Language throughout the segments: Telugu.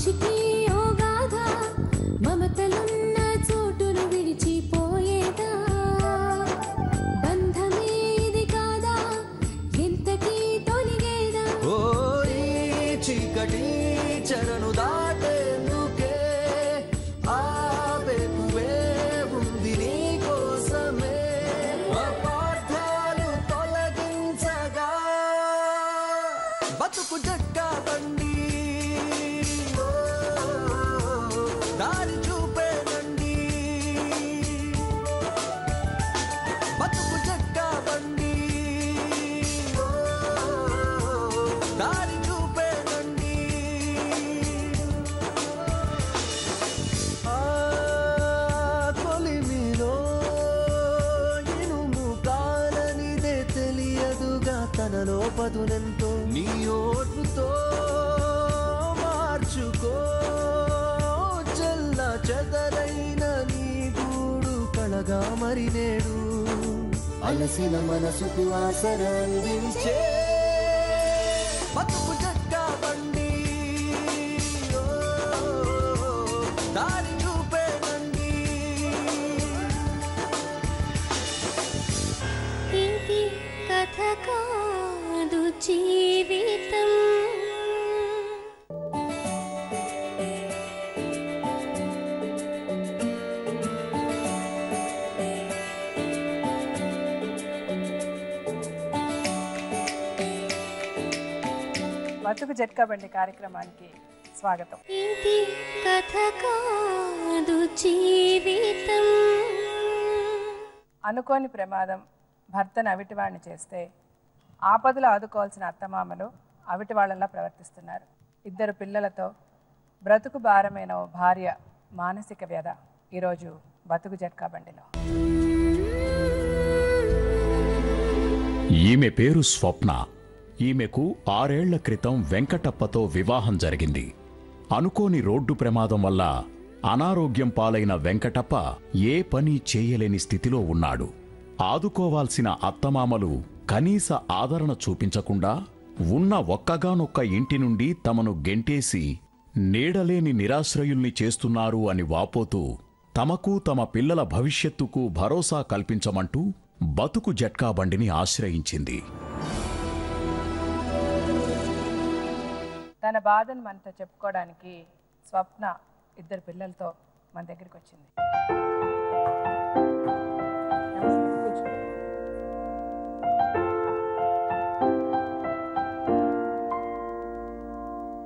మనిషికి ఓ గాథ మమతలున్న చోటును విడిచిపోయేదా బంధమే ఇది కాదా ఎంతకీ తొలిగేదా ఓ ఈ చీకటి చరణు దాటేందుకే ఆపేకువే ఉంది నీ కోసమే అపార్థాలు తొలగించగా బతుకు జట్కా బండి దారి చూపేనండి బతుకు జట్కా బండి దారి చూపేనండి కొలిమిలో ఇనుము కాలనిదే తెలియదుగా తనలో పదునెంతో నీ ఓటుతో మార్చుకో చెల్ల చెదరైన నీ గూడు కళగా మరి నేడు అలసిన మనసుకు ఆసరందించే బతుకు జట్కా బండి ఓ, దారి చూపేనండి ఇది కథ కాదు జీవితం బతుకు జట్కా బండి కార్యక్రమానికి స్వాగతం. ఇది కథ కాదు జీవితం అనుకోని ప్రమాదం భర్తను అవిటివాణ్ణి చేస్తే ఆపదలు ఆదుకోవాల్సిన అత్తమామలు అవిటి వాళ్ళలా ప్రవర్తిస్తున్నారు. ఇద్దరు పిల్లలతో బ్రతుకు భారమైన ఓ భార్య మానసిక వ్యధ ఈరోజు బతుకు జట్కా బండిలో. ఈమె పేరు స్వప్న. ఈమెకు 6 ఏళ్ల క్రితం వెంకటప్పతో వివాహం జరిగింది. అనుకోని రోడ్డు ప్రమాదం వల్ల అనారోగ్యం పాలైన వెంకటప్ప ఏ పని చేయలేని స్థితిలో ఉన్నాడు. ఆదుకోవాల్సిన అత్తమామలు కనీస ఆదరణ చూపించకుండా ఉన్న ఒక్కగానొక్క ఇంటి నుండి తమను గెంటేసి నీడలేని నిరాశ్రయుల్ని చేస్తున్నారు అని వాపోతూ తమకు తమ పిల్లల భవిష్యత్తుకు భరోసా కల్పించమంటూ బతుకు జట్కా బండిని ఆశ్రయించింది. తన బాధను మనతో చెప్పుకోవడానికి స్వప్న ఇద్దరు పిల్లలతో మన దగ్గరికి వచ్చింది.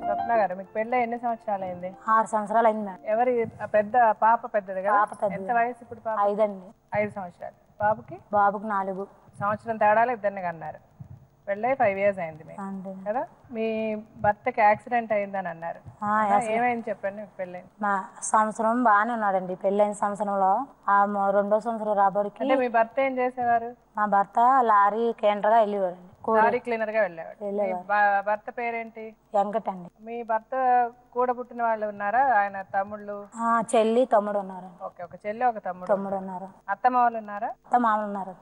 స్వప్న గారు, మీకు పెళ్ళి ఎన్ని సంవత్సరాలు అయింది? 6 సంవత్సరాలు అయింది మేడం. ఎవరి పెద్ద పాప పెద్దది కదా? పాప పెద్దది. ఎంత వయసు ఇప్పుడు పాప? 5 అండి. 5 సంవత్సరాలు. బాబుకి? బాబుకి 4. సంవత్సరం తేడాలో ఇద్దరిని కన్నారు. పెళ్ళై 5 years అయింది మీకు అంతే కదా? మీ భర్తకి యాక్సిడెంట్ అయిందని అన్నారు. ఏమైంది చెప్పండి మీకు పెళ్ళి? మా సంవత్సరం బాగానే ఉన్నాడండి. పెళ్ళైన సంవత్సరంలో ఆ 2వ సంవత్సరం రాబడికి అంటే మీ భర్త ఏం చేసేవారు? మా భర్త లారీ కేంద్రగా వెళ్ళేవాడండి. లారీ క్లీనర్ గా వెళ్ళేవాడు. మీ భర్త పేరేంటి? వెంకట అండి. మీ భర్త కూడా పుట్టిన వాళ్ళు ఉన్నారా? ఆయన తమ్ముళ్ళు? చెల్లి తమ్ముడు ఉన్నారు. ఓకే, ఒక చెల్లి ఒక తమ్ముడు ఉన్నారు. అత్తమామలు ఉన్నారా? అత్తమామలు ఉన్నారు.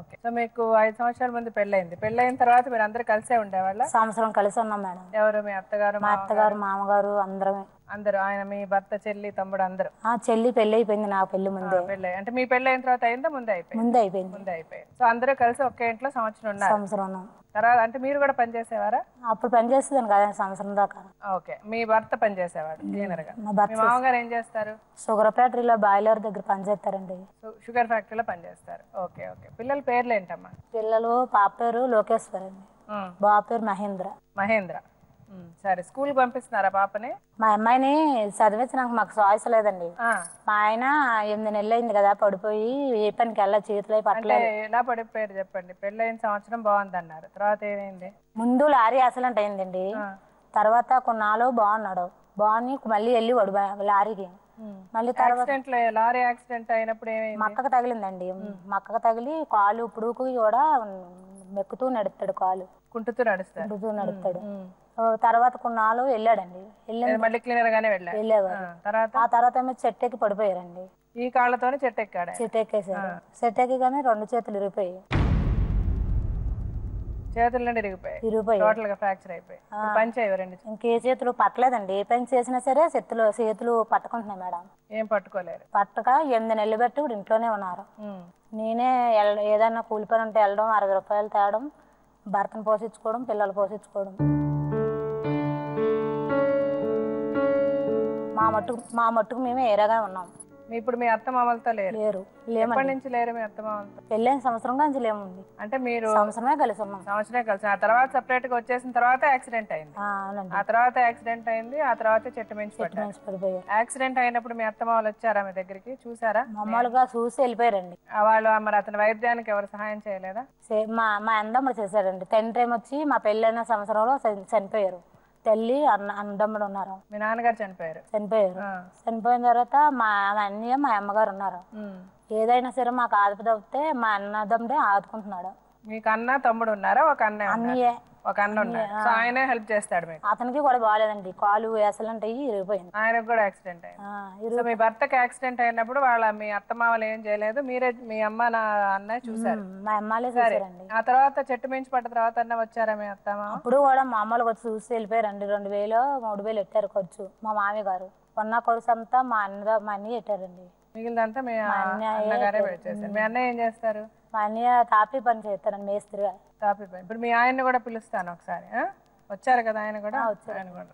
ఓకే. సో మీకు 5 సంవత్సరాల ముందు పెళ్ళైంది. పెళ్ళైన తర్వాత మీరు అందరు కలిసే ఉండేవాళ్ళ? సంవత్సరం కలిసి ఉన్నాం మేడం. ఎవరు? మీ అత్తగారు, మా అత్తగారు, మామగారు అందరమే. అందరూ? ఆయన మీ భర్త, చెల్లి, తమ్ముడు అందరూ? చెల్లి పెళ్లి అయిపోయింది. నా పెళ్లి ముందే. పెళ్ళి అంటే మీ పెళ్ళి అయిన తర్వాత అయిందా? ముందే అయిపోయింది. ముందే అయిపోయింది. సో అందరూ కలిసి ఒకే ఇంట్లో సంవత్సరం ఉన్నారు. సంవత్సరం తర్వాత అంటే మీరు కూడా పనిచేసేవారా? అప్పుడు పనిచేసేదాన్ని కదా సంవత్సరం దాకా. ఓకే. మీ భర్త పనిచేసేవాడు క్లీనర్ గా. మా భర్త మీ మామగారు ఏం చేస్తారు? షుగర్ ఫ్యాక్టరీలో బాయిలర్ దగ్గర పనిచేస్తారండి. షుగర్ ఫ్యాక్టరీలో పనిచేస్తారు. Okay okay. పిల్లల పేర్లు ఏంటమ్మా? పిల్లలు పాప పేరు లోకేశ్వర్ అండి. బాబు పేరు మహేంద్ర. సరే, స్కూల్ పంపిస్తున్నారా పాపని? మా అమ్మాయిని చదివించడానికి మాకు చాయిస్ లేదండి. మా ఆయన 8 నెలలు అయింది కదా పడిపోయి, ఏ పనికి వెళ్ళ చేతిలో పట్టలేదు. ఎలా పడిపోయారు చెప్పండి? పెళ్ళైన సంవత్సరం బాగుంది అన్నారు, తర్వాత ఏమైంది? ముందు లారీ యాక్సిడెంట్ అయిందండి. తర్వాత కొన్నాళ్ళు బాగున్నాడు. బాగుని మళ్ళీ వెళ్ళి వాడు లారీకి. మళ్ళీ తర్వాత లారీ యాక్సిడెంట్ అయినప్పుడు ఏమైంది? మక్కకు తగిలిందండి. మక్కకు తగిలి కాలు ఇప్పుడుకి కూడా మెక్కుతూ నడుస్తాడు. కాలు కుంటుతూ నడుస్తాడు. తర్వాత కొన్నాళ్ళు వెళ్ళాడండి. మళ్ళీ క్లీనర్ గానే వెళ్ళేవారు. ఆ తర్వాత ఏమో చెట్టెక్కి పడిపోయారండి. ఈ కాళ్ళతోనే చెట్టెక్కాడు. చెట్టెక్కేసారు. చెట్టెక్కి కానీ 2 చేతులు ఇరిగిపోయాయి. చేతుల నుండి ఇరిగిపోయి టోటల్ గా ఫ్రాక్చర్ అయిపోయి పని చేయవు రెండు. ఇంకే చేతులు పట్టలేదండి. ఏ పని చేసినా సరే చేతులు పట్టుకుంటున్నాయి మేడం. ఏం పట్టుకోలేరు. పట్టక 8 నెలలు బట్టి కూడా ఇంట్లోనే ఉన్నారు. నేనే ఏదైనా కూలి పని ఉంటే వెళ్ళడం, 60 రూపాయలు తేవడం, భర్తను పోషించుకోవడం, పిల్లలు పోషించుకోవడం. మా మట్టుకు మేమే ఏరాగా ఉన్నాం. ఇప్పుడు మీ అత్త మామలతో లేరు? ఎప్పటి నుంచి లేరు మీ అత్త మామలతో? పెళ్ళైన సంవత్సరం నుంచి లేముంది. అంటే మీరు సంవత్సరమే కలిసి ఉన్నాం. సంవత్సరమే కలిసి. ఆ తర్వాత సెపరేట్ గా వచ్చేసిన తర్వాత యాక్సిడెంట్ అయింది. ఆ తర్వాత యాక్సిడెంట్ అయింది. ఆ తర్వాత చెట్టు మించి పడిపోయారు. యాక్సిడెంట్ అయినప్పుడు మీ అత్త మామలు వచ్చారా మీ దగ్గరికి? చూసారా? మామూలుగా చూసి వెళ్ళిపోయారండి. వాళ్ళు మరి అతని వైద్యానికి ఎవరు సహాయం చేయలేదా? మా అందమ్మడు చేశారండి. తండ్రి వచ్చి మా పెళ్ళైన సంవత్సరంలో చనిపోయారు. తల్లి అన్నదమ్ముడు ఉన్నారు. మీ నాన్నగారు చనిపోయారు? చనిపోయిన తర్వాత మా అన్నయ్య మా అమ్మగారు ఉన్నారు. ఏదైనా సరే మాకు ఆదుపు తప్పితే మా అన్నదమ్ముడే ఆదుకుంటున్నాడు. మీకు అన్న తమ్ముడు ఉన్నారా? ఒక అన్నయ్య ఒక అన్న ఉన్నాడు. సో ఆయనే హెల్ప్ చేస్తాడు మీకు? అతనికి కూడా బాగాలేదండి, కాలు వేసలంటే ఇరిగిపోయింది. ఆయనకు కూడా యాక్సిడెంట్ అయింది. మీ భర్తకి యాక్సిడెంట్ అయినప్పుడు మీ అత్తమామలు ఏం చేయలేదు, మీరే మీ అమ్మ నా అన్నయ్య చూసారు? మా అమ్మాలే చూసారండి. ఆ తర్వాత చెట్టు మించి పడ్డ తర్వాత అన్న వచ్చారా మీ అత్తమ్మ? అప్పుడు కూడా మా అమ్మలు వచ్చి చూసి వెళ్ళిపోయారండి. 2000 3000 పెట్టారు ఖర్చు. మా మామయ్య గారు కొన్న ఖర్చు అంతా మా అన్నయ్య పెట్టారండి. మిగిలినంతా మీ అన్నగారే పెట్టేశారు. మీ అన్నయ్య ఏం చేస్తారు? మా అన్నయ్య తాపీ పని చేస్తారండి, మేస్త్రిగా. తాపీ పని. ఇప్పుడు మీ ఆయన్ని కూడా పిలుస్తాను ఒకసారి. వచ్చారు కదా ఆయన కూడా? ఆయన కూడా.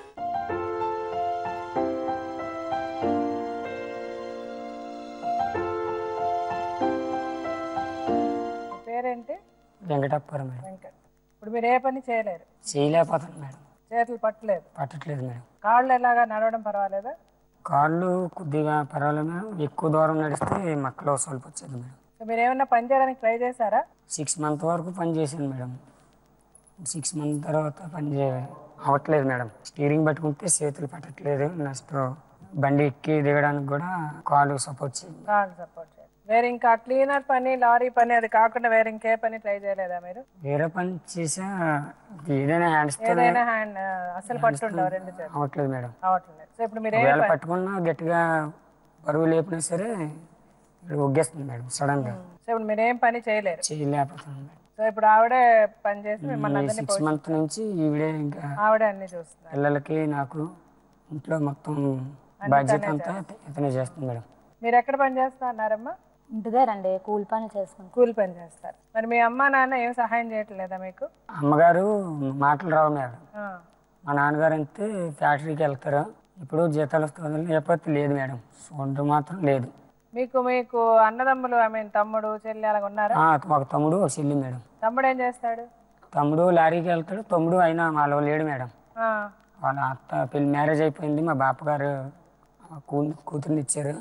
పేరేంటి? వెంకటప్పరం మేడం. వెంకట్. ఇప్పుడు మీరు ఏ పని చేయలేరు? చేయలేకపోతాను మేడం. చేతులు పట్టట్లేదు మేడం. కాళ్ళు ఎలాగా నడవడం పర్వాలేదా? కాళ్ళు కొద్దిగా పర్వాలేదు మేడం. ఎక్కువ దూరం నడిస్తే మక్కలో స్వల్ప వచ్చేది మేడం. మీరు ఏమన్నా పని చేయడానికి ట్రై చేశారా? 6 months వరకు పని చేశాను మేడం. 6 months తర్వాత పని అవ్వట్లేదు మేడం. స్టీరింగ్ పట్టుకుంటే చేతులు పట్టట్లేదు. నెక్స్ట్ బండి ఎక్కి దిగడానికి కూడా కాలు సపోర్ట్ చేయండి. వేరే ఇంకా క్లీనర్ పని, లారీ పని అది కాకుండా వేరే ఇంకే పని ట్రై చేయలేదా మీరు? వేరే పని చేసా ఏదైనా హ్యాండ్ అసలు పట్టుండవు రెండు చేతులు? అవ్వట్లేదు మేడం. అవ్వట్లేదు. సో ఇప్పుడు మీరు పట్టుకున్నా గట్టిగా బరువు లేపినా సరే ఒగ్గేస్తుంది మేడం సడన్ గా. సో ఇప్పుడు మీరు ఏం పని చేయలేకపోతున్నాను మేడం. సో ఇప్పుడు ఆవిడే పని చేసి మిమ్మల్ని 6 months నుంచి ఈవిడే ఇంకా ఆవిడే అన్ని చూస్తుంది. పిల్లలకి నాకు ఇంట్లో మొత్తం బాధ్యత అంతా ఇతనే చేస్తుంది మేడం. మీరు ఎక్కడ పని చేస్తా అన్నారమ్మా? ఇంటిదేనండి, కూలి పని చేసుకుంటాం. కూలి పని చేస్తారు. మరి మీ అమ్మ నాన్న ఏం సహాయం చేయట్లేదా మీకు? అమ్మగారు మాటలు రావు మేడం. మా నాన్నగారు అంతే ఫ్యాక్టరీకి వెళ్తారు. ఇప్పుడు జీతాలు వస్తుంది లేకపోతే లేదు మేడం. సొంత మాత్రం లేదు. మీకు అన్నదమ్ములు తమ్ముడు చెల్లి అలాగ ఉన్నారా? ఒక తమ్ముడు ఒక చెల్లి మేడం. తమ్ముడు ఏం చేస్తాడు? తమ్ముడు లారీకి వెళ్తాడు. తమ్ముడు అయినా మాలో లేడు మేడం. వాళ్ళ అత్త పెళ్లి మ్యారేజ్ అయిపోయింది. మా బాపగారు కూతుర్ని ఇచ్చారు.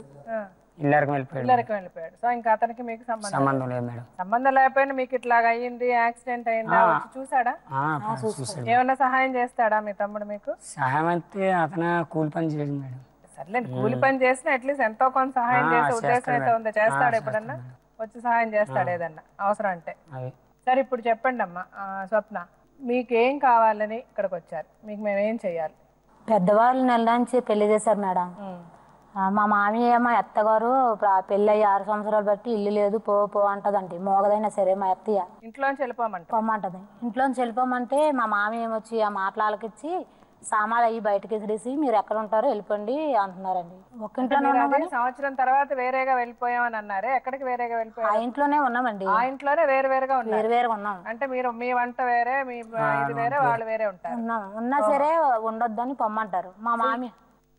ఇల్లరికి వెళ్ళిపోయాడు. సో ఇంకా అతనికి మీకు సంబంధం లేదు మేడం. సంబంధం లేకపోయినా మీకు ఇట్లాగా అయ్యింది, యాక్సిడెంట్ అయిందా, చూసాడా? ఏమన్నా సహాయం చేస్తాడా మీ తమ్ముడు మీకు? సహాయం అయితే అతను కూలి పని చేయదు మేడం. సర్లేదు, కూలి పని చేసినా అట్లీస్ట్ ఎంతో కొంత సహాయం చేసే ఉద్దేశం అయితే ఉంది. చేస్తాడు ఎప్పుడన్నా వచ్చి సహాయం చేస్తాడు ఏదన్నా అవసరం అంటే? సరే ఇప్పుడు చెప్పండి అమ్మా స్వప్న, మీకేం కావాలని ఇక్కడికి వచ్చారు? మీకు మేమేం చెయ్యాలి? పెద్దవాళ్ళు నెలడానికి పెళ్లి చేశారు మేడం. మా మామయ్య మా అత్తగారు పెళ్ళి అయ్యి 6 సంవత్సరాలు బట్టి ఇల్లు లేదు పో అంటదండి. మోగదైనా సరే మా అత్తయ్య ఇంట్లోంచి వెళ్ళిపోమంటది. ఇంట్లోంచి వెళ్ళిపోమంటే మా మామయ్య ఏమొచ్చి ఆ మాటలకిచ్చి సామాన్లు అయ్యి బయటకి విసిరేసి మీరు ఎక్కడ ఉంటారో వెళ్ళిపోండి అంటున్నారండి. ఒక ఇంట్లోనే సంవత్సరం తర్వాత వేరేగా వెళ్ళిపోయామని అన్నారే, ఎక్కడికి వేరేగా వెళ్ళిపోయా? ఆ ఇంట్లోనే ఉన్నామండి. ఆ ఇంట్లోనే వేరువేరుగా ఉన్నాం. అంటే మీరు మీ వంట వేరే, మీ ఇది వేరే, వాళ్ళు వేరే ఉంటారు. ఉన్నా సరే ఉండొద్దని పొమ్మంటారు మా మామయ్య.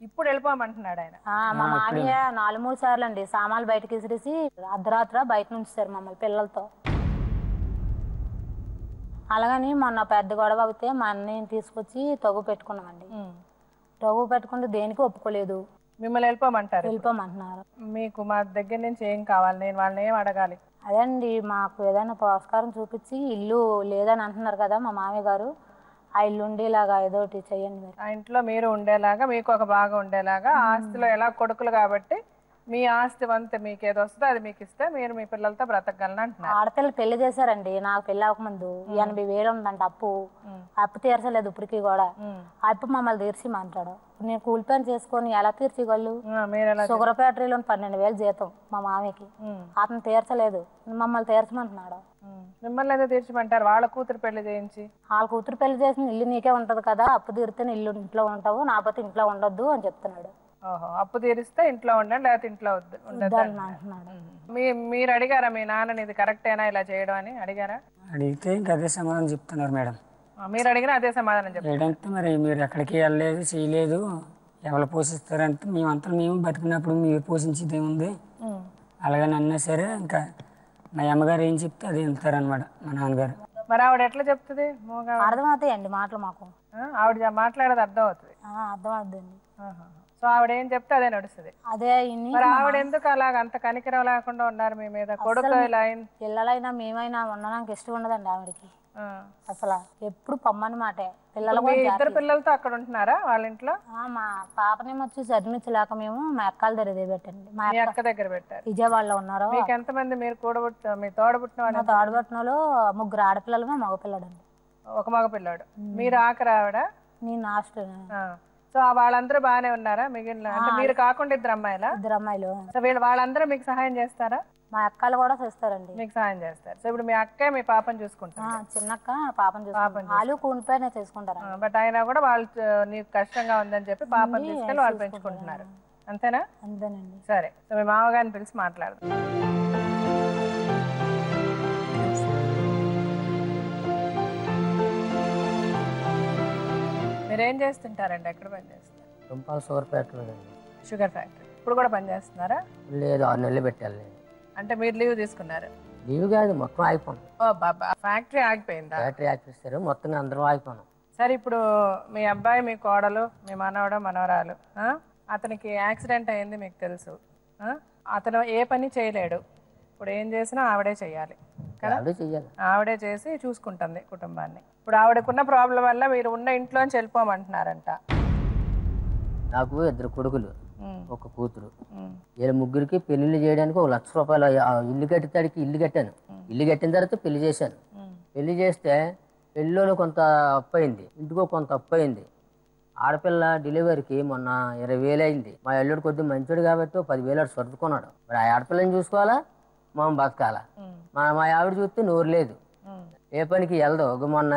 ఇప్పుడు వెళ్ళిపోమంటున్నాడు ఆయన. మా మామయ్య 4-3 సార్లు అండి సామాన్లు బయటకి విసిరేసి అర్ధరాత్ర బయట నుంచారు మమ్మల్ని పిల్లలతో. అలాగని మొన్న పెద్ద గొడవ అవుతే మా అన్నయ్యని తీసుకొచ్చి తగు పెట్టుకున్నామండి. తగు పెట్టుకుంటే దేనికి ఒప్పుకోలేదు. మిమ్మల్ని వెళ్ళిపోమంటారు? వెళ్ళిపోమంటున్నారు. మీకు మా దగ్గర నుంచి ఏం కావాలి? నేను వాళ్ళని ఏం అడగాలి? అదండి, మాకు ఏదైనా పురస్కారం చూపించి ఇల్లు లేదని అంటున్నారు కదా మా మామయ్య గారు, ఆ ఇల్లు ఉండేలాగా ఏదోటి చెయ్యండి. ఆ ఇంట్లో మీరు ఉండేలాగా, మీకు ఒక బాగా ఉండేలాగా, ఆస్తిలో ఎలా కొడుకులు కాబట్టి మీ ఆస్తి వంత మీకు ఏదో వస్తుందో అది మీకు ఇస్తే మీరు మీ పిల్లలతో బ్రతకగలను అంటున్నారు. ఆడపిల్లలు పెళ్లి చేశారండి. నాకు పెళ్లి అవ్వకముందు 80,000 ఉందంట అప్పు తీర్చలేదు ఇప్పటికి కూడా. అప్పు మమ్మల్ని తీర్చిమంటాడు. నేను కూలి పని చేసుకొని ఎలా తీర్చగలరు? షుగర్ ఫ్యాక్టరీలో 12,000 జీతం మా మామయ్యకి, అతను తీర్చలేదు, మమ్మల్ని తీర్చమంటున్నాడు. మిమ్మల్ని ఏదో తీర్చమంటారు. వాళ్ళ కూతురు పెళ్లి చేయించి వాళ్ళ కూతురు పెళ్లి చేసిన ఇల్లు నీకే ఉంటది కదా, అప్పు తీరితే ఇల్లు ఇంట్లో ఉంటావు, నాపోతే ఇంట్లో ఉండొద్దు అని చెప్తున్నాడు. ఓహో, అప్పు తీరిస్తే ఇంట్లో ఉండండి, లేకపోతే ఇంట్లో ఉండదు అంటున్నాడు. మీరు అడిగారా మీ నాన్నని ఇది కరెక్టేనా ఇలా చేయడం అని అడిగారా? అడిగితే ఇంకా అదే సమాధానం చెప్తున్నారు మేడం. మీరు అడిగినా అదే సమాధానం చెప్తారు. ఏంటంటే మరి మీరు ఎక్కడికి వెళ్ళలేదు చేయలేదు, ఎవరు పోషిస్తారంటే మేమంతా మేము బతికినప్పుడు మీరు పోషించేది ఏముంది అలాగని అన్నా సరే ఇంకా మా అమ్మగారు ఏం చెప్తే అది వెళ్తారనమాట మా నాన్నగారు. మరి ఆవిడ ఎట్లా చెప్తుంది? అర్థమవుతాయండి మాటలు మాకు. ఆవిడ మాట్లాడేది అర్థం అవుతుంది. అర్థం అవుతుంది. సో ఆవిడ ఏం చెప్తే అదే నడుస్తుంది. అదే మరి ఆవిడ ఎందుకు అలాగ అంత కనికరం లేకుండా ఉన్నారు మీ మీద? కొడుకు ఇలా పిల్లలైనా మేమైనా ఉండడానికి ఇష్టం ఉండదండి ఆవిడకి అసలు. ఎప్పుడు పమ్మని మాటే. పిల్లలు ఇద్దరు పిల్లలతో అక్కడ ఉంటున్నారా వాళ్ళ ఇంట్లో? మా పాపనేమో వచ్చి చదివించలేక మేము మా అక్కల దగ్గర పెట్టండి. మా అక్క దగ్గర పెట్టారు. విజయవాడలో ఉన్నారు. మీకు ఎంతమంది? మీరు మీ తోడబుట్టిన వాళ్ళు? తోడబుట్టిన వాళ్ళు 3 ఆడపిల్లలు, మగపిల్లాడు అండి. ఒక మగపిల్లాడు. మీరు ఆఖరి ఆవిడ? నేను లాస్ట్. సో వాళ్ళందరూ బాగానే ఉన్నారా? మిగిలిన అంటే మీరు కాకుండా 2 అమ్మాయిలా? 2 అమ్మాయిలు. సో వాళ్ళందరూ మీకు సహాయం చేస్తారా? మా అక్కలు కూడా చేస్తారండి. మీకు సహాయం చేస్తారు. సో ఇప్పుడు మీ అక్కే మీ పాపని చూసుకుంటారు? చిన్నక్క పాపని చూసుకుంటారు. వాళ్ళు కూలిపోయినా చేసుకుంటారు. బట్ అయినా కూడా వాళ్ళు నీకు కష్టంగా ఉందని చెప్పి పాపని తీసుకెళ్ళి వాళ్ళు పెంచుకుంటున్నారు. అంతేనా? అంతేనండి. సరే, సో మీ మామగారిని పిలిచి మాట్లాడదాం. మీరేం చేస్తుంటారండి? ఎక్కడ పని చేస్తారు? Sugar factory. Sugar factory. ఇప్పుడు కూడా పని చేస్తున్నారా? లేదు, 6 నెలలు పెట్టాలి. అంటే మీరు లీవ్ తీసుకున్నారు? లీవ్ కాదు, మొత్తం ఆగిపోయింది. ఓ బాబా, ఫ్యాక్టరీ ఆగిపోయిందా? ఫ్యాక్టరీ ఆగిపిస్తారు, మొత్తం అందరూ ఆగిపోయినాం. సరే, ఇప్పుడు మీ అబ్బాయి, మీ కోడలు, మీ మనవడు, మనవరాలు, అతనికి యాక్సిడెంట్ అయింది మీకు తెలుసు. అతను ఏ పని చేయలేడు. ఇప్పుడు ఏం చేసినా ఆవిడే చెయ్యాలి కదా? ఆవిడే చేసి చూసుకుంటుంది కుటుంబాన్ని. ఇప్పుడు ఆవిడకున్న ప్రాబ్లం వల్ల మీరు ఉన్న ఇంట్లోంచి వెళ్ళిపోమంటున్నారంట. నాకు 2 కొడుకులు, 1 కూతురు. వీళ్ళ ముగ్గురికి పెళ్లిళ్ళు చేయడానికి 1 లక్ష రూపాయలు ఇల్లు కట్టితాడికి ఇల్లు కట్టాను. ఇల్లు కట్టిన తర్వాత పెళ్లి చేశాను. పెళ్లి చేస్తే పెళ్ళిలో కొంత అప్పు అయింది, ఇంటికో కొంత అప్పు అయింది. ఆడపిల్ల డెలివరీకి మొన్న 20,000 అయింది. మా అల్లుడు కొద్దిగా మంచోడు కాబట్టి 10,000 సర్దుకున్నాడు. మరి ఆ ఆడపిల్లని చూసుకోవాలా, మనం బతకాలా. మా ఆవిడ చూస్తే నోరు లేదు, ఏ పనికి వెళ్దాం. మొన్న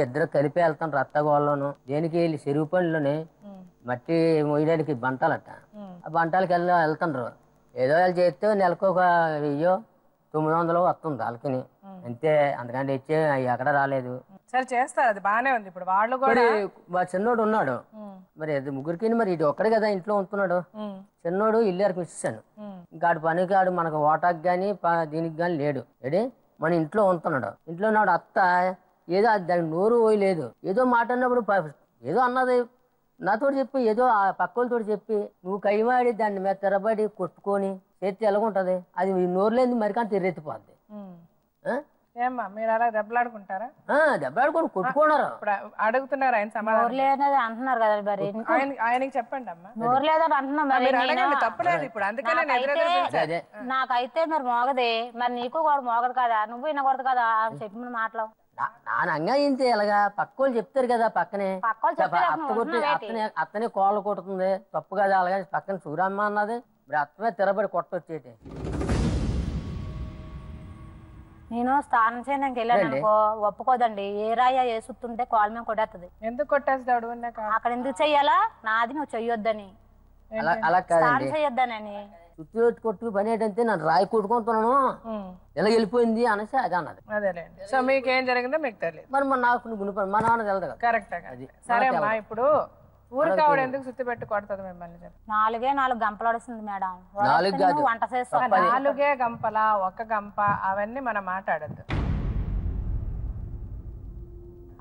ఇద్దరు కలిపి వెళ్తాను రత్తగోళ్ళలోను. దేనికి వెళ్ళి చెరువు పనిలోనే మట్టి మోయడానికి బంటాలట. ఆ బంటాలకి వెళ్తుండ్రు. ఏదో వాళ్ళు చేస్తే నెలకు 1,000-900 వస్తుంది వాళ్ళకి అంతే. అందుకంటే ఇచ్చే ఎక్కడ రాలేదు. సరే చేస్తారు, అది బాగానే ఉంది. ఇప్పుడు వాళ్ళు కూడా మా చిన్నోడు ఉన్నాడు, మరి ముగ్గురికి మరి ఇటు ఒక్కడే కదా ఇంట్లో ఉంటున్నాడు. చిన్నోడు ఇల్లు వరకు ఇచ్చాను. ఇంకా ఆడు పనికి ఆడు మనకు ఓటాకి కానీ దీనికి కానీ లేడు. ఏడి మన ఇంట్లో ఉంటున్నాడు. ఇంట్లో ఉన్నాడు. అత్త ఏదో దానికి నోరు పోయలేదు. ఏదో మాట అన్నప్పుడు ఏదో అన్నది నాతో చెప్పి, ఏదో ఆ పక్కలతో చెప్పి నువ్వు కైమాడి దాన్ని మీద తెరబడి కొట్టుకొని చేతి ఎలాగుంటది. అది నోరు లేని మరికాని తెరెత్తిపోద్ది. ఏమ్మా మీరు అలా దెబ్బలాడుకుంటారా? దెబ్బలాడుకొని కొట్టుకున్నారు. అడుగుతున్నారు ఆయన సమాధానం అంటున్నారు కదా. మరి ఆయనకి చెప్పండి అమ్మా. నోరు లేదని అంటున్నా. తప్పలేదు. ఇప్పుడు అందుకనే నాకైతే మరి మోగదే, మరి నీకు కూడా మోగదు కదా, నువ్వు వినకూడదు కదా అని చెప్పిన మాటలు. నాన్న అంగీంతే ఎలాగా పక్కోళ్ళు చెప్తారు కదా. పక్కనే అత్తనే కోళ్ళు కొడుతుంది, తప్పు కదా. అలాగే పక్కన సూరమ్మ అన్నది, మరి అత్తమే తెరబడి కొట్టొచ్చేటి. నేను స్నానం చేయడానికి వెళ్ళాను అనుకో, ఒప్పుకోదండి. ఏ రాయ ఏ సుత్తుంటే కాళ్ళ మీద కొట్టేస్తుంది. ఎందుకు కొట్టేస్తాడు? అక్కడ ఎందుకు చెయ్యాలా? నాది నువ్వు చెయ్యొద్దని, అలా కాదండి, చెయ్యొద్దని. చుట్టూ కొట్టు పని ఏంటంటే నన్ను రాయి కొట్టుకుంటున్నాను, ఎలా వెళ్ళిపోయింది అనేసి అది అన్నది. అదేలేండి. సో మీకేం జరిగిందో మీకు తెలియదు. మరి నాకు మా నాన్న తెలదు కదా. కరెక్ట్. అది సరే అమ్మా. ఇప్పుడు ఊరికి ఆవిడ ఎందుకు సుత్తి పెట్టి కొడుతుంది మిమ్మల్ని? 4 గంపలు అడుస్తుంది మేడం. 4 కాదు, వంట చేస్తా. 4 గంపల, 1 గంప, అవన్నీ మనం మాట్లాడద్దు.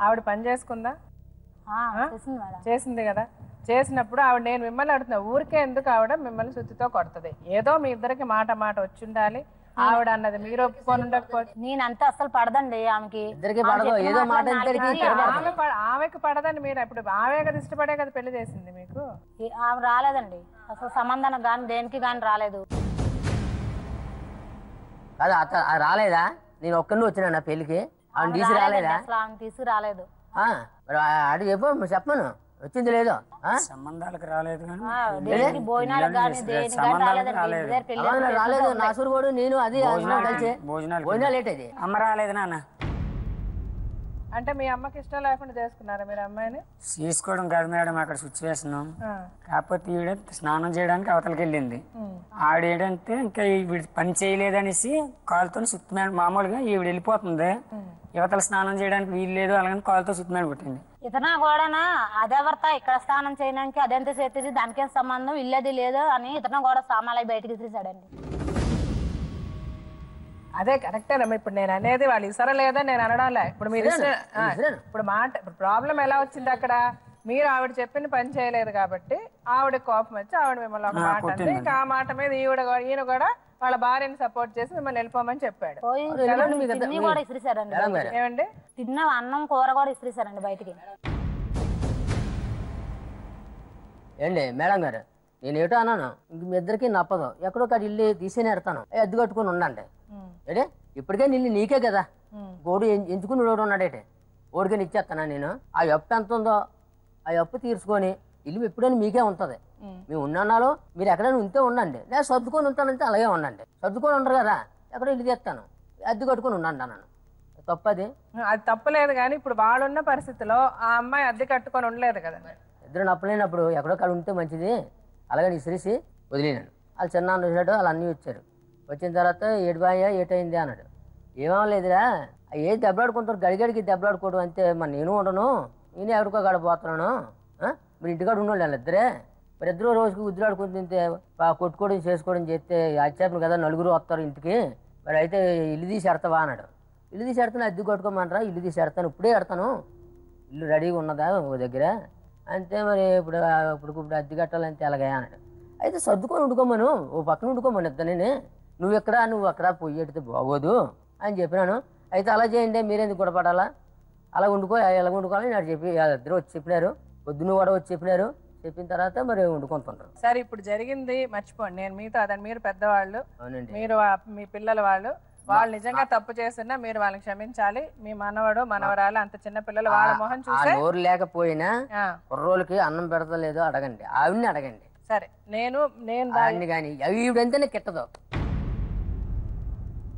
ఆవిడ పని చేసుకుందా? చేసింది కదా. చేసినప్పుడు ఆవిడ నేను మిమ్మల్ని అడుగుతున్నా, ఊరికే ఎందుకు ఆవిడ మిమ్మల్ని సుత్తితో కొడుతుంది? ఏదో మీ ఇద్దరికి మాట వచ్చి ఉండాలి, ఆవిడ అన్నది మీరు ఒప్పుకొని ఉండకపోతే నేనంతా అసలు పడదండి ఆమెకి. ఇద్దరికి పడదు, ఏదో మాట ఆమెకు పడదని మీరు ఇప్పుడు ఆమె కదా ఇష్టపడే కదా పెళ్లి చేసింది మీకు. ఆమె రాలేదండి అసలు, సంబంధం కానీ దేనికి కానీ రాలేదు. కాదు రాలేదా? నేను ఒక్కడిని వచ్చినా నా పెళ్లికి, ఆమె తీసి రాలేదా? అసలు ఆమె తీసుకురాలేదు. అడిగి చెప్పను వచ్చింది లేదో. సంబంధాలకు రాలేదు రాలేదు నాసురు కూడా నేను అది కలిసి భోజనాలు లేట్ అది. అమ్మ రాలేదు నాన్న. అంటే మీ అమ్మకి ఇష్టం లేకుండా చేసుకున్నారా మీరు అమ్మాయిని? చేసుకోవడం కాదు మేడం, అక్కడ సిచ్యువేషన్. కాకపోతే ఈవిడ స్నానం చేయడానికి అవతలకి వెళ్ళింది. ఆవిడ ఏంటంటే ఇంకా ఈవిడ పని చేయలేదనేసి కాలుతో సుత్తి మామూలుగా ఈవిడ వెళ్ళిపోతుంది, యువతల స్నానం చేయడానికి వీలు లేదు అలాగని కాలుతో సుత్తి మీద పుట్టింది. ఇతనా కూడా అదే భర్త ఇక్కడ స్నానం చేయడానికి అదెంత చేసేది దానికేం సంబంధం ఇల్లేది లేదు అని ఇతను కూడా సామాన్లు బయటకి తీసాడండి. అదే కరెక్టేనమ్మా. ఇప్పుడు నేను అనేది వాళ్ళు ఇసరా లేదా నేను అనడంలే. ఇప్పుడు మీరు ఇప్పుడు ప్రాబ్లం ఎలా వచ్చింది అక్కడ? మీరు ఆవిడ చెప్పిన పని చేయలేదు కాబట్టి ఆవిడ కోపం వచ్చి ఆవిడ మిమ్మల్ని ఒక మాట అంటే ఇంకా ఆ మాట మీద ఈయన కూడా వాళ్ళ భార్యని సపోర్ట్ చేసి మిమ్మల్ని వెళ్ళిపోమని చెప్పాడు. కూడా ఇసిరిసారండి ఏమండి, తిన్న అన్నం కూర కూడా ఇసిరిసారండి బయటికి. ఏండి మేడం గారు, నేను ఏటో అన్నాను, ఇంక మీ ఇద్దరికి నప్పదు, ఎక్కడో కాదు ఇల్లు తీసేనే ఎడతాను, అద్దె కట్టుకుని ఉండండి. ఏడే ఇప్పటికే నీకే కదా గోడు ఎంచుకుని ఓడు ఉన్నాడేటే, ఓడికని ఇచ్చేస్తానా నేను? ఆ అప్పు ఎంత ఉందో ఆ అప్పు తీర్చుకొని ఇల్లు ఎప్పుడైనా మీకే ఉంటుంది. మేము ఉన్నాలో మీరు ఎక్కడైనా ఉంటే ఉండండి, నేను సర్దుకొని ఉంటానంటే అలాగే ఉండండి. సర్దుకొని ఉండరు కదా, ఎక్కడో ఇల్లు తెస్తాను, అద్దె కట్టుకుని ఉండండి అన్నాను. తప్పది? అది తప్పలేదు కానీ ఇప్పుడు వాళ్ళున్న పరిస్థితిలో ఆ అమ్మాయి అద్దె కట్టుకొని ఉండలేదు కదా. ఇద్దరు నప్పలేనప్పుడు ఎక్కడో కాడ ఉంటే మంచిది అలాగని ఇసిరేసి వదిలేనాను. వాళ్ళు చిన్న చూసాడు, వాళ్ళు అన్నీ వచ్చారు. వచ్చిన తర్వాత ఏడుబాయ ఏటైంది అన్నాడు. ఏమవలేదురా, ఏ దెబ్బలాడుకుంటారు, గడిగడికి దెబ్బలాడుకోవడం అంతే. మరి నేను ఉండను, నేను ఎవరికో గడపోతున్నాను, మీరు ఇంటికాడ ఉండాలి వాళ్ళిద్దరే. మరి ఇద్దరు రోజుకి ఉద్దులాడుకుని తింటే కొట్టుకోవడం చేసుకోవడం చేస్తే ఆచారం కదా, నలుగురు వస్తారు ఇంటికి. మరి అయితే ఇల్లు తీసి ఎడతావా అన్నాడు. ఇల్లు తీసి ఎడతాను, అద్దె కొట్టుకోమంటారా? ఇల్లు తీసి ఎడతాను, ఇప్పుడే ఎడతాను, ఇల్లు రెడీగా ఉన్నదా ఓ దగ్గర అంతే. మరి ఇప్పుడు అద్దె కట్టాలంటే అలాగే అన్నాడు. అయితే సర్దుకొని ఉండుకోమను, ఓ పక్కన ఉండుకోమను ఇద్దరిని, నువ్వు అక్కడ పొయ్యి ఎడితే బాగోదు అని చెప్పినాను. అయితే అలా చేయండి, మీరెందుకు గొడపడాలా, అలా ఎలా వండుకోవాలని నాకు చెప్పి ఇద్దరు వచ్చి చెప్పినారు, పొద్దున్న కూడా వచ్చి చెప్పినారు. చెప్పిన తర్వాత మరి వండుకుంటుంటారు. సరే ఇప్పుడు జరిగింది మర్చిపోండి, నేను మీతో అదని మీరు పెద్దవాళ్ళు, మీరు మీ పిల్లల వాళ్ళు నిజంగా తప్పు చేస్తున్నా మీరు వాళ్ళని క్షమించాలి. మీ మనవడు మనవరాలు అంత చిన్న పిల్లలు, వాళ్ళ మొహం చూసి నోరు లేకపోయినా కుర్రోళ్ళకి అన్నం పెడతలేదో అడగండి, ఆవిడని అడగండి. సరే నేను కానీ ఈవిడంతేనే కిట్టదు.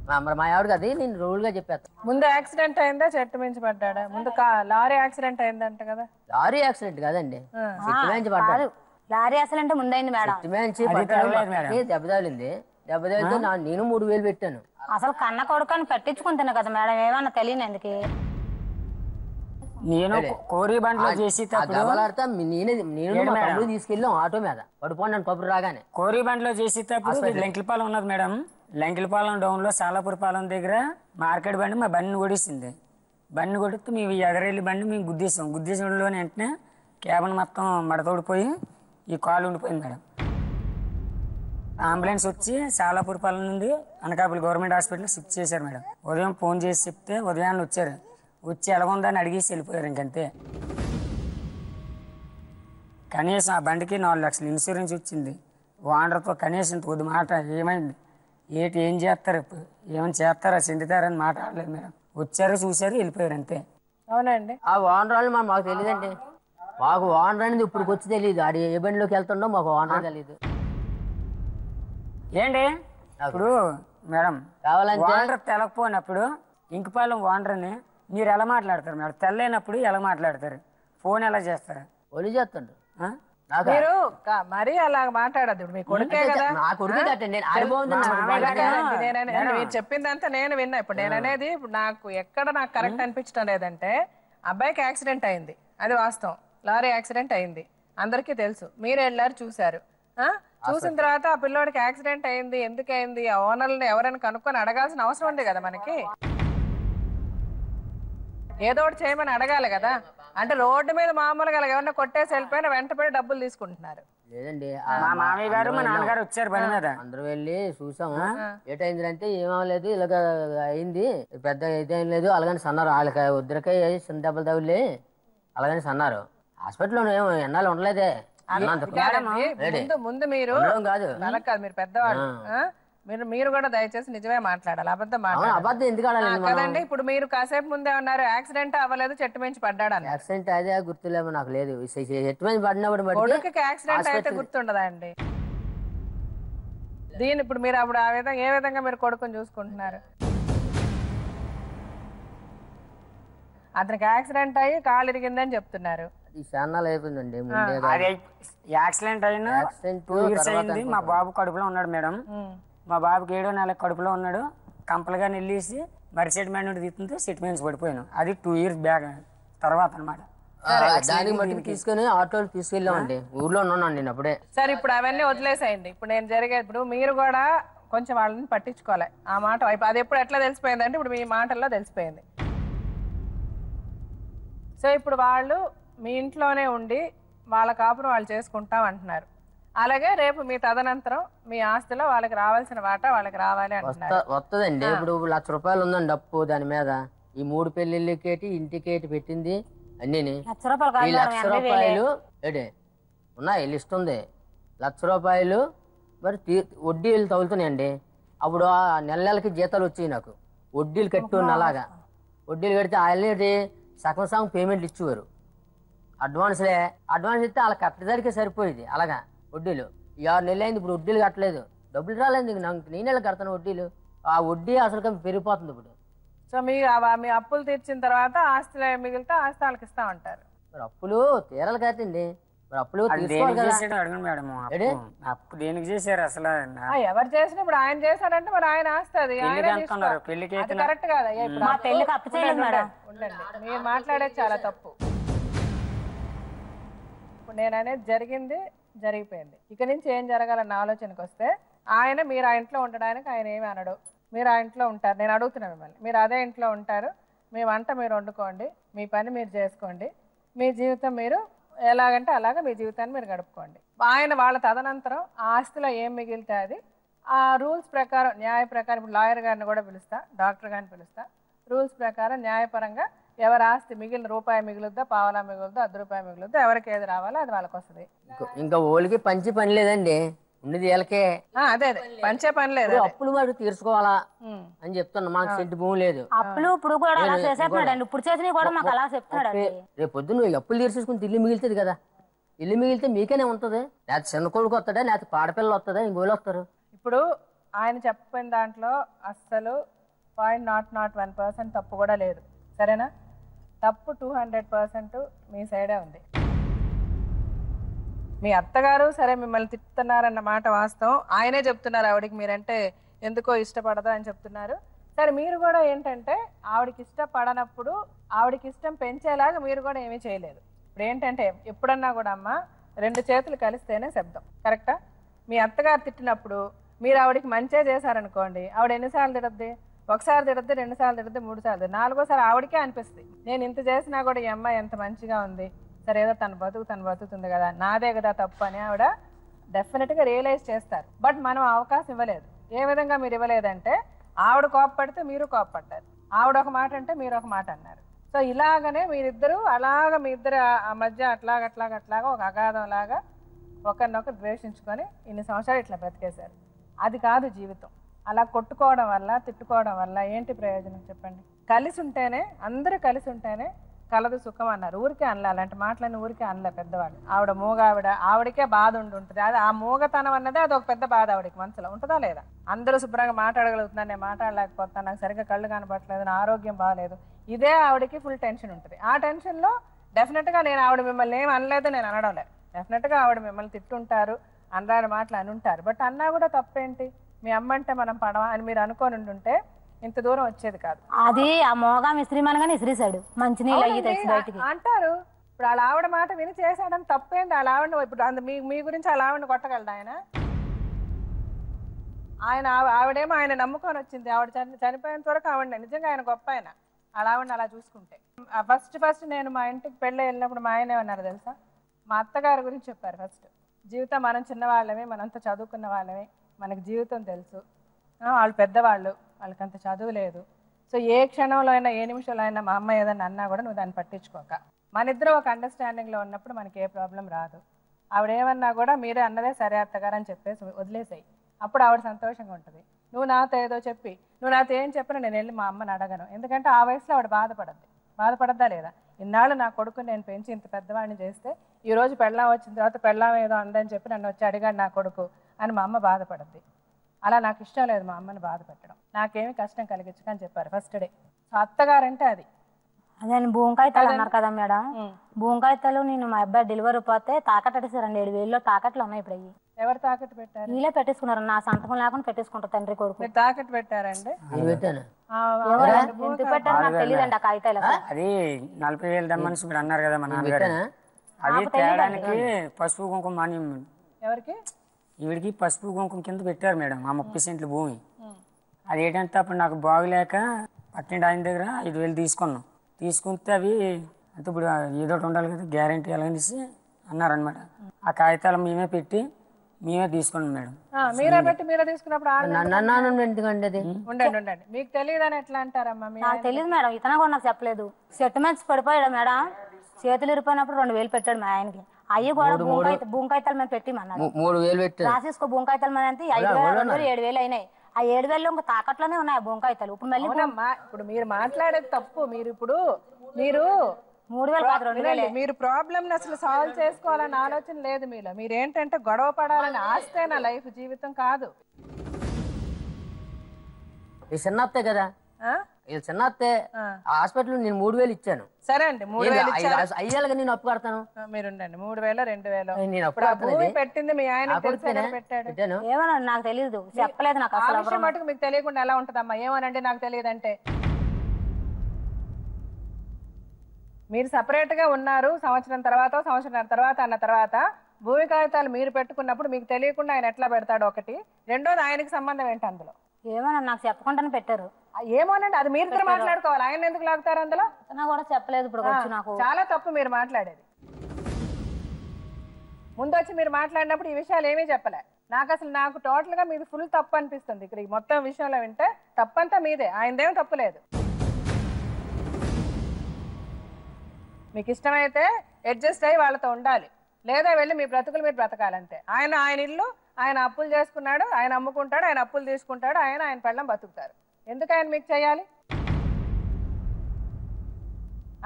మరి మా ఆవిడకి అది నేను రూల్గా చెప్పేస్తాను. ముందు యాక్సిడెంట్ అయిందా, చెట్టు మించి పడ్డాడా? ముందు లారీ యాక్సిడెంట్ అయిందంట కదా. లారీ యాక్సిడెంట్ కాదండి, చెట్టు మించి పడ్డాడు. లారీ యాక్సిడెంట్ ముందైంది మేడం. చెట్టు మించి దెబ్బ తగిలింది. దెబ్బ తగిలితే నేను 3000 పెట్టాను. అసలు కన్న కొడుకని పెట్టించుకుంటున్నా కదా మేడం, ఏమన్నా తెలియని ఎందుకు. నేను కోరి బండ్లో చేసి నేను తీసుకెళ్ళాం ఆటో మీద పడిపోండి కొబ్బరి రాగానే. కోరి బండ్లో చేసేటప్పుడు లెంకిలపాలెం ఉన్నది మేడం, లెంకిలపాలెం డౌన్లో సాలాపురపాలెం దగ్గర మార్కెట్ బండి మా బండిని కొడిసింది. బండిని కొడితే మేము ఎగరెళ్ళి బండి మేము గుద్దేశంలోనే వెంటనే క్యాబిన్ మొత్తం మడతోడిపోయి ఈ కాలు ఉండిపోయింది మేడం. అంబులెన్స్ వచ్చి సాలాపురపాలెం నుండి అనకాపల్లి గవర్నమెంట్ హాస్పిటల్ షిఫ్ట్ చేశారు మేడం. ఉదయం ఫోన్ చేసి చెప్తే ఉదయాన్నే వచ్చారు, వచ్చి ఎలాగుందని అడిగేసి వెళ్ళిపోయారు. ఇంకంతే. కనీసం ఆ బండికి 4 లక్షలు ఇన్సూరెన్స్ వచ్చింది. ఓనర్తో కనీసం కొద్ది మాట ఏమైంది ఏం చేస్తారు, ఏమైనా చేస్తారా చెందుతారని మాట్లాడలేదు మేడం. వచ్చారు చూశారు వెళ్ళిపోయారు అంతే. అవునండి. ఆ ఓనర్ వాళ్ళు మాకు తెలియదండి, మాకు ఓనర్ అనేది ఇప్పుడు వచ్చి తెలియదు. ఆడి ఏ బండిలోకి వెళ్తుండో మాకు ఓనర్ తెలియదు. ఏంటి ఇప్పుడు మేడం కావాలంటే తెలకపోయినప్పుడు ఇంకపాలెం ఓనర్ని మీరు ఎలా మాట్లాడతారు మేడం? తెల్లైనప్పుడు ఎలా మాట్లాడతారు? ఫోన్ ఎలా చేస్తారు? ఒలి చేస్తాడు. మీరు మరీ అలా మాట్లాడద్దు. మీ కొడుకే కదా, మీరు చెప్పిందంతా నేను విన్నా. ఇప్పుడు నేను అనేది నాకు కరెక్ట్ అనిపించడం లేదంటే, అబ్బాయికి యాక్సిడెంట్ అయింది, అది వాస్తవం. లారీ యాక్సిడెంట్ అయింది, అందరికీ తెలుసు. మీరు వెళ్ళారు చూసారు. చూసిన తర్వాత ఆ పిల్లోడికి యాక్సిడెంట్ అయింది, ఎందుకైంది, ఆ ఓనర్ని ఎవరైనా కనుక్కొని అడగాల్సిన అవసరం ఉంది కదా మనకి. ఏదో ఒకటి చేయమని అడగాలి కదా. అంటే రోడ్డు మీద మామూలుగా ఎవరన్నా కొట్టేసి వెళ్ళిపోయినా వెంటపడి డబ్బులు తీసుకుంటున్నారు. లేదండి మా మామయ్య గారు మా నాన్నగారు వచ్చారు బండి మీద. అందరూ వెళ్ళి చూసాము. ఏటైందంటే ఏమవలేదు, ఇలాగ అయింది, పెద్ద ఇదేం లేదు అలాగని అన్నారు. వాళ్ళకి ఉద్దరికాయ చిన్న దెబ్బలు తగిలి అలాగని అన్నారు. హాస్పిటల్లో ఏమో ఎన్నాళ్ళు ఉండలేదే. ముందు మీరు కాదు మీరు పెద్దవాళ్ళు, మీరు కూడా దయచేసి నిజమే మాట్లాడాలి, అబద్ధం అబద్ధం ఎందుకు కదండి. ఇప్పుడు మీరు కాసేపు ముందే ఉన్నారు యాక్సిడెంట్ అవ్వలేదు, చెట్టు మించి పడ్డాడు అని. యాక్సిడెంట్ అదే గుర్తులేమో నాకు లేదు. చెట్టు మించి పడినప్పుడు కొడుకుకి యాక్సిడెంట్ అయితే గుర్తుండదా అండి? దీని ఇప్పుడు మీరు అప్పుడు ఆ విధంగా ఏ విధంగా మీరు కొడుకుని చూసుకుంటున్నారు? అతనికి యాక్సిడెంట్ అయ్యి కాలు ఇరిగిందని చెప్తున్నారు. అయిపోయిందండి. యాక్సిడెంట్ అయిన 2 years అయింది. మా బాబు కడుపులో ఉన్నాడు మేడం. మా బాబుకి 7వ నెల కడుపులో ఉన్నాడు. కంపల్గా నిల్లేసి మరి సెటిల్మెంట్ నుండి తీస్తుంటే సెటిల్మెంట్స్ పడిపోయాను. అది 2 years బ్యాక్ తర్వాత అనమాట. దానికి మట్టికి తీసుకుని ఆటోలు తీసుకెళ్ళామండి. ఊర్లో ఉన్నానండి నేను అప్పుడే. సరే ఇప్పుడు అవన్నీ వదిలేసాయండి. ఇప్పుడు నేను ఇప్పుడు మీరు కూడా కొంచెం వాళ్ళని పట్టించుకోవాలి. ఆ మాట అది ఎప్పుడు ఎట్లా తెలిసిపోయింది అంటే ఇప్పుడు మీ మాటల్లో తెలిసిపోయింది. సో ఇప్పుడు వాళ్ళు మీ ఇంట్లోనే ఉండి వాళ్ళ కాపురం వాళ్ళు చేసుకుంటాం అంటున్నారు. అలాగే రేపు మీ తదనంతరం మీ ఆస్తిలో వాళ్ళకి రావాల్సిన వాటా వాళ్ళకి రావాలి అంటున్నారు. వస్తుందండి. ఇప్పుడు ₹1,00,000 ఉందండి అప్పు దాని మీద. ఈ 3 పెళ్లిళ్ళకేటి ఇంటికేటి పెట్టింది అన్నీ. ₹1,00,000 ఏడే ఉన్నాయి, లిస్ట్ ఉంది. ₹1,00,000 మరి వడ్డీలు తగులుతున్నాయండి. అప్పుడు నెల నెలకి జీతాలు వచ్చాయి నాకు. వడ్డీలు కట్టు అలాగా వడ్డీలు కడితే ఆయన సగం సగం పేమెంట్లు ఇచ్చేవారు. అడ్వాన్స్ ఇస్తే వాళ్ళకి కట్టేదానికే సరిపోయేది. అలాగా వడ్డీలు 6 నెలలు అయింది. ఇప్పుడు వడ్డీలు కట్టలేదు, డబ్బులు రాలేదు. నాకు నేనే కడతాను వడ్డీలు. ఆ వడ్డీ అసలు పెరిగిపోతుంది ఇప్పుడు. సో మీ అప్పులు తీర్చిన తర్వాత ఆస్తిలో మిగిలితే ఆస్తి వాళ్ళకి ఇస్తామంటారు. మరి అప్పులు తీరాలి కదండి. మరి అప్పులు దేనికి చేశారు అసలు? ఎవరు చేసిన ఇప్పుడు ఆయన చేశాడంటే మరి ఆయన ఆస్తి అది కరెక్ట్ కాదు. ఉండండి, మీరు మాట్లాడేది చాలా తప్పు. ఇప్పుడు నేను అనేది జరిగిపోయింది. ఇక నుంచి ఏం జరగాలన్న ఆలోచనకు వస్తే మీరు ఆ ఇంట్లో ఉండడానికి ఆయన ఏమి అనడు. మీరు ఆ ఇంట్లో ఉంటారు. నేను అడుగుతున్నాను మిమ్మల్ని, మీరు అదే ఇంట్లో ఉంటారు. మీ వంట మీరు వండుకోండి, మీ పని మీరు చేసుకోండి, మీ జీవితం మీరు ఎలాగంటే అలాగా మీ జీవితాన్ని మీరు గడుపుకోండి. ఆయన వాళ్ళ తదనంతరం ఆ ఆస్తిలో ఏం మిగిలితే అది ఆ రూల్స్ ప్రకారం న్యాయ ప్రకారం ఇప్పుడు లాయర్ గారిని కూడా పిలుస్తా, డాక్టర్ గారిని పిలుస్తా. రూల్స్ ప్రకారం న్యాయపరంగా ఎవరి ఆస్తి మిగిలిన రూపాయి మిగులుద్దా, పావలా మిగులుద్దా, ₹10 మిగులుద్దా, ఎవరికి ఏది రావాలో అది వాళ్ళకి వస్తుంది. ఇంకా ఓళ్ళకి పంచి పని లేదండి, ఉన్నది వీళ్ళకే. అదే పంచే పని లేదు. అప్పులు మరి తీర్చుకోవాలా అని చెప్తున్నా. మాకు సెంటు భూమి లేదు. అప్పులు ఇప్పుడు కూడా అలా చేసేస్తున్నాడు. ఇప్పుడు చేసినవి కూడా మాకు అలా చెప్తున్నాడు. రేపు పొద్దున్న అప్పులు తీర్చేసుకుని ఇల్లు మిగులుతుంది కదా. ఇల్లు మిగిలితే మీకేనే ఉంటది. లేకపోతే చిన్న కొడుకు వస్తాడా, లేకపోతే పాడపిల్లలు వస్తుందా, ఇంకోళ్ళు వస్తారు. ఇప్పుడు ఆయన చెప్పిన దాంట్లో అస్సలు 0.001% తప్పు కూడా లేదు, సరేనా? తప్పు 200% మీ సైడే ఉంది. మీ అత్తగారు సరే మిమ్మల్ని తిట్టుతున్నారన్న మాట వాస్తవం. ఆయనే చెప్తున్నారు ఆవిడికి మీరంటే ఎందుకో ఇష్టపడదు అని చెప్తున్నారు. సరే మీరు కూడా ఏంటంటే ఆవిడకి ఇష్టపడనప్పుడు ఆవిడకి ఇష్టం పెంచేలాగా మీరు కూడా ఏమీ చేయలేదు. ఇప్పుడు ఏంటంటే ఎప్పుడన్నా కూడా అమ్మ 2 చేతులు కలిస్తేనే శబ్దం, కరెక్టా? మీ అత్తగారు తిట్టినప్పుడు మీరు ఆవిడకి మంచిగా చేశారనుకోండి, ఆవిడ ఎన్నిసార్లు తిడద్ది? 1 సారి తిడద్ది, 2 సార్లు తిడద్ది, 3 సార్లు, 4వ సారి ఆవిడకే అనిపిస్తుంది నేను ఇంత చేసినా కూడా ఈ అమ్మాయి ఎంత మంచిగా ఉంది, సరే ఏదో తను బతుకుతుంది కదా, నాదే కదా తప్పు అని ఆవిడ డెఫినెట్గా రియలైజ్ చేస్తారు. బట్ మనం అవకాశం ఇవ్వలేదు. ఏ విధంగా మీరు ఇవ్వలేదంటే ఆవిడ కోప్పడితే మీరు కోప్పడ్డారు, ఆవిడ ఒక మాట అంటే మీరు ఒక మాట అన్నారు. సో ఇలాగనే మీరిద్దరూ మీ ఇద్దరు ఆ మధ్య అట్లాగా ఒక అగాధం లాగా ఒకరినొకరు ద్వేషించుకొని ఇన్ని సంవత్సరాలు ఇట్లా బ్రతికేశారు. అది కాదు జీవితం. అలా కొట్టుకోవడం వల్ల తిట్టుకోవడం వల్ల ఏంటి ప్రయోజనం చెప్పండి? కలిసి ఉంటేనే, అందరూ కలిసి ఉంటేనే కలదు సుఖం అన్నారు. ఊరికే అనలే, అలాంటి మాటలన్నీ ఊరికే అనలే పెద్దవాళ్ళు. ఆవిడ ఆవిడకే బాధ ఉంటుంది. అది ఆ మూగతనం అన్నదే అది ఒక పెద్ద బాధ ఆవిడకి మనసులో ఉంటుందా లేదా? అందరూ శుభ్రంగా మాట్లాడగలుగుతున్నాను, నేను మాట్లాడలేకపోతాను, నాకు సరిగ్గా కళ్ళు కనపట్లేదు, నా ఆరోగ్యం బాగాలేదు, ఇదే ఆవిడకి ఫుల్ టెన్షన్ ఉంటుంది. ఆ టెన్షన్లో డెఫినెట్గా నేను ఆవిడ మిమ్మల్ని ఏం అనలేదు, నేను అనడం లేదు. డెఫినెట్గా ఆవిడ మిమ్మల్ని తిట్టుంటారు, అనరాని మాటలు అనుంటారు. బట్ అన్నా కూడా తప్పేంటి? మీ అమ్మంటే మనం పడవా అని మీరు అనుకొని ఉంటే ఇంత దూరం వచ్చేది కాదు. అది ఆ మోగా మిస్త్రీ మనగానే ఇసిరేసాడు, మంచినీళ్ళు అంటారు. ఇప్పుడు వాళ్ళ ఆవిడ మాట విని చేశాడని తప్పేంది? వాళ్ళ ఆవిడ ఇప్పుడు మీ గురించి వాళ్ళ ఆవిడని కొట్టగలడు ఆయన ఆవిడేమో ఆయన నమ్ముకొని వచ్చింది. ఆవిడ చనిపోయేంత వరకు ఆవిడ నిజంగా ఆయన గొప్ప. ఆయన వాళ్ళ ఆవిడని అలా చూసుకుంటే ఫస్ట్ నేను మా ఇంటికి పెళ్ళి వెళ్ళినప్పుడు మా ఆయనే ఉన్నారు తెలుసా, మా అత్తగారి గురించి చెప్పారు. ఫస్ట్ జీవితం మనం చిన్నవాళ్ళమే, మనంతా చదువుకున్న వాళ్ళమే, మనకు జీవితం తెలుసు. వాళ్ళు పెద్దవాళ్ళు, వాళ్ళకంత చదువు లేదు. సో ఏ క్షణంలో అయినా ఏ నిమిషంలో అయినా మా అమ్మ ఏదన్నా అన్నా కూడా నువ్వు దాన్ని పట్టించుకోక. మన ఇద్దరు ఒక అండర్స్టాండింగ్లో ఉన్నప్పుడు మనకి ఏ ప్రాబ్లం రాదు. ఆవిడేమన్నా కూడా మీరే అన్నదే సరే అత్తగారు అని చెప్పేసి వదిలేసాయి. అప్పుడు ఆవిడ సంతోషంగా ఉంటుంది. నువ్వు నాతో ఏదో చెప్పి నువ్వు నాతో ఏం చెప్పినా నేను వెళ్ళి మా అమ్మని అడగను. ఎందుకంటే ఆ వయసులో ఆవిడ బాధపడద్దా లేదా? ఇన్నాళ్ళు నా కొడుకుని నేను పెంచి ఇంత పెద్దవాడిని చేస్తే ఈరోజు పెళ్ళాం వచ్చిన తర్వాత పెళ్ళాం ఏదో అందని చెప్పి నన్ను వచ్చి అడిగాడు నా కొడుకు అని మా అమ్మ బాధపడద్ది. అలా నాకు ఇష్టం లేదు మా అమ్మని బాధ పెట్టడం. నాకేమి కష్టం కలిగించకని చెప్పారు ఫస్ట్ డే. సో అత్తగారంటే అది. అదే భూమికాయితాలు అన్నారు కదా మేడం, భూమికాయితాలు నేను మా అబ్బాయి డెలివరీ పోతే తాకట్టు పెట్టేశారండి. 7,000 తాకట్లు ఉన్నాయి ఇప్పుడు. అయ్యి ఎవరు తాకట్టు పెట్టారు? వీళ్ళే పెట్టేసుకున్నారు, నా సంతకం లేకుండా పెట్టేసుకుంటారు తండ్రి కొడుకు. తాకట్టు పెట్టారండి? ఎందుకు పెట్టారు నాకు తెలియదండి ఆ కాగితాలు. అది 40,000 దమ్మని మీరు అన్నారు కదా మా నాన్నగారు, అది తేడానికి పసుపు కుంకుమ మాన్యం. ఎవరికి? ఈవిడికి పసుపు కుంకుమ కింద పెట్టారు మేడం ఆ 30 సెంట్ల భూమి. అది ఏంటంటే అప్పుడు నాకు బాగులేక పట్టింటి ఆయన దగ్గర 5,000 తీసుకున్నాం. తీసుకుంటే అవి అంటే ఇప్పుడు ఏదో ఒకటి ఉండాలి కదా గ్యారంటీ అలాగనేసి అన్నారనమాట. ఆ కాగితాలు మేమే పెట్టి మేమే తీసుకున్నాం మేడం. మీరే పెట్టి మీరే తీసుకున్నప్పుడు ఉండండి. మీకు తెలియదని ఎట్లా అంటారమ్మా? నాకు తెలియదు మేడం, ఇతను కూడా నాకు చెప్పలేదు. సెటిల్మెంట్స్ పడిపోయాడు మేడం, చేతులు ఇరిపోయినప్పుడు 2,000 పెట్టాడు మా ఆయనకి. అయ్యి కూడా భూమికాయితాలు మేము పెట్టిమన్నాడు. 3,000 పెట్టారు. రాసేసుకో భూమికాయితాలు మన 5,000 7,000 అయినాయి. ఆ 7,000 ఇంకా తాకట్లోనే ఉన్నాయి భూమికాయితాలు. ఇప్పుడు మళ్ళీ ఇప్పుడు మీరు మాట్లాడేది తప్పు. మీరు 3,000 కాదు 2,000. మీరు ప్రాబ్లమ్ అసలు సాల్వ్ చేసుకోవాలని ఆలోచన లేదు మీలో. మీరేంటంటే గొడవ పడాలని ఆస్తే నా లైఫ్ జీవితం కాదు. చిన్నత్తే కదా, చిన్నత్తే హాస్పిటల్ నేను 3,000 ఇచ్చాను. సరే అండి 3,000 అయ్యాలిగా నేను అప్పు కడతాను. మీరు 3,000 2,000 నేను అప్పు పెట్టింది మీ ఆయన పెట్టాడు. ఏమన్నా నాకు తెలియదు, చెప్పలేదు నాకు అసలు. మటుకు మీకు తెలియకుండా ఎలా ఉంటుందమ్మా? ఏమోనండి నాకు తెలియదు అంటే. మీరు సపరేట్ గా ఉన్నారు, సంవత్సరం తర్వాత అన్న తర్వాత భూమి కాగితాలు మీరు పెట్టుకున్నప్పుడు మీకు తెలియకుండా ఆయన ఎట్లా పెడతాడు? ఒకటి. రెండోది ఆయనకి సంబంధం ఏంటి అందులో? ఏమన్నా నాకు చెప్పకుండానే పెట్టారు. ఏమోనండి అది మీరు ఇద్దరు మాట్లాడుకోవాలి. ఆయన ఎందుకు లాగుతారు అందులో? కూడా చెప్పలేదు. ఇప్పుడు నాకు చాలా తప్పు మీరు మాట్లాడేది. ముందు వచ్చి మీరు మాట్లాడినప్పుడు ఈ విషయాలు ఏమీ చెప్పలే. నాకు టోటల్ గా మీది ఫుల్ తప్పు అనిపిస్తుంది. ఇక్కడ ఈ మొత్తం విషయంలో వింటే తప్పంతా మీదే, ఆయనదేం తప్పు లేదు. మీకు ఇష్టమైతే అడ్జస్ట్ అయ్యి వాళ్ళతో ఉండాలి, లేదా వెళ్ళి మీ బ్రతుకులు మీరు బ్రతకాలంటే. ఆయన ఇల్లు ఆయన అప్పులు చేసుకున్నాడు, ఆయన అమ్ముకుంటాడు, ఆయన అప్పులు తీసుకుంటాడు, ఆయన పెళ్ళం బతుకుతారు. ఎందుకు ఆయన మీకు చేయాలి?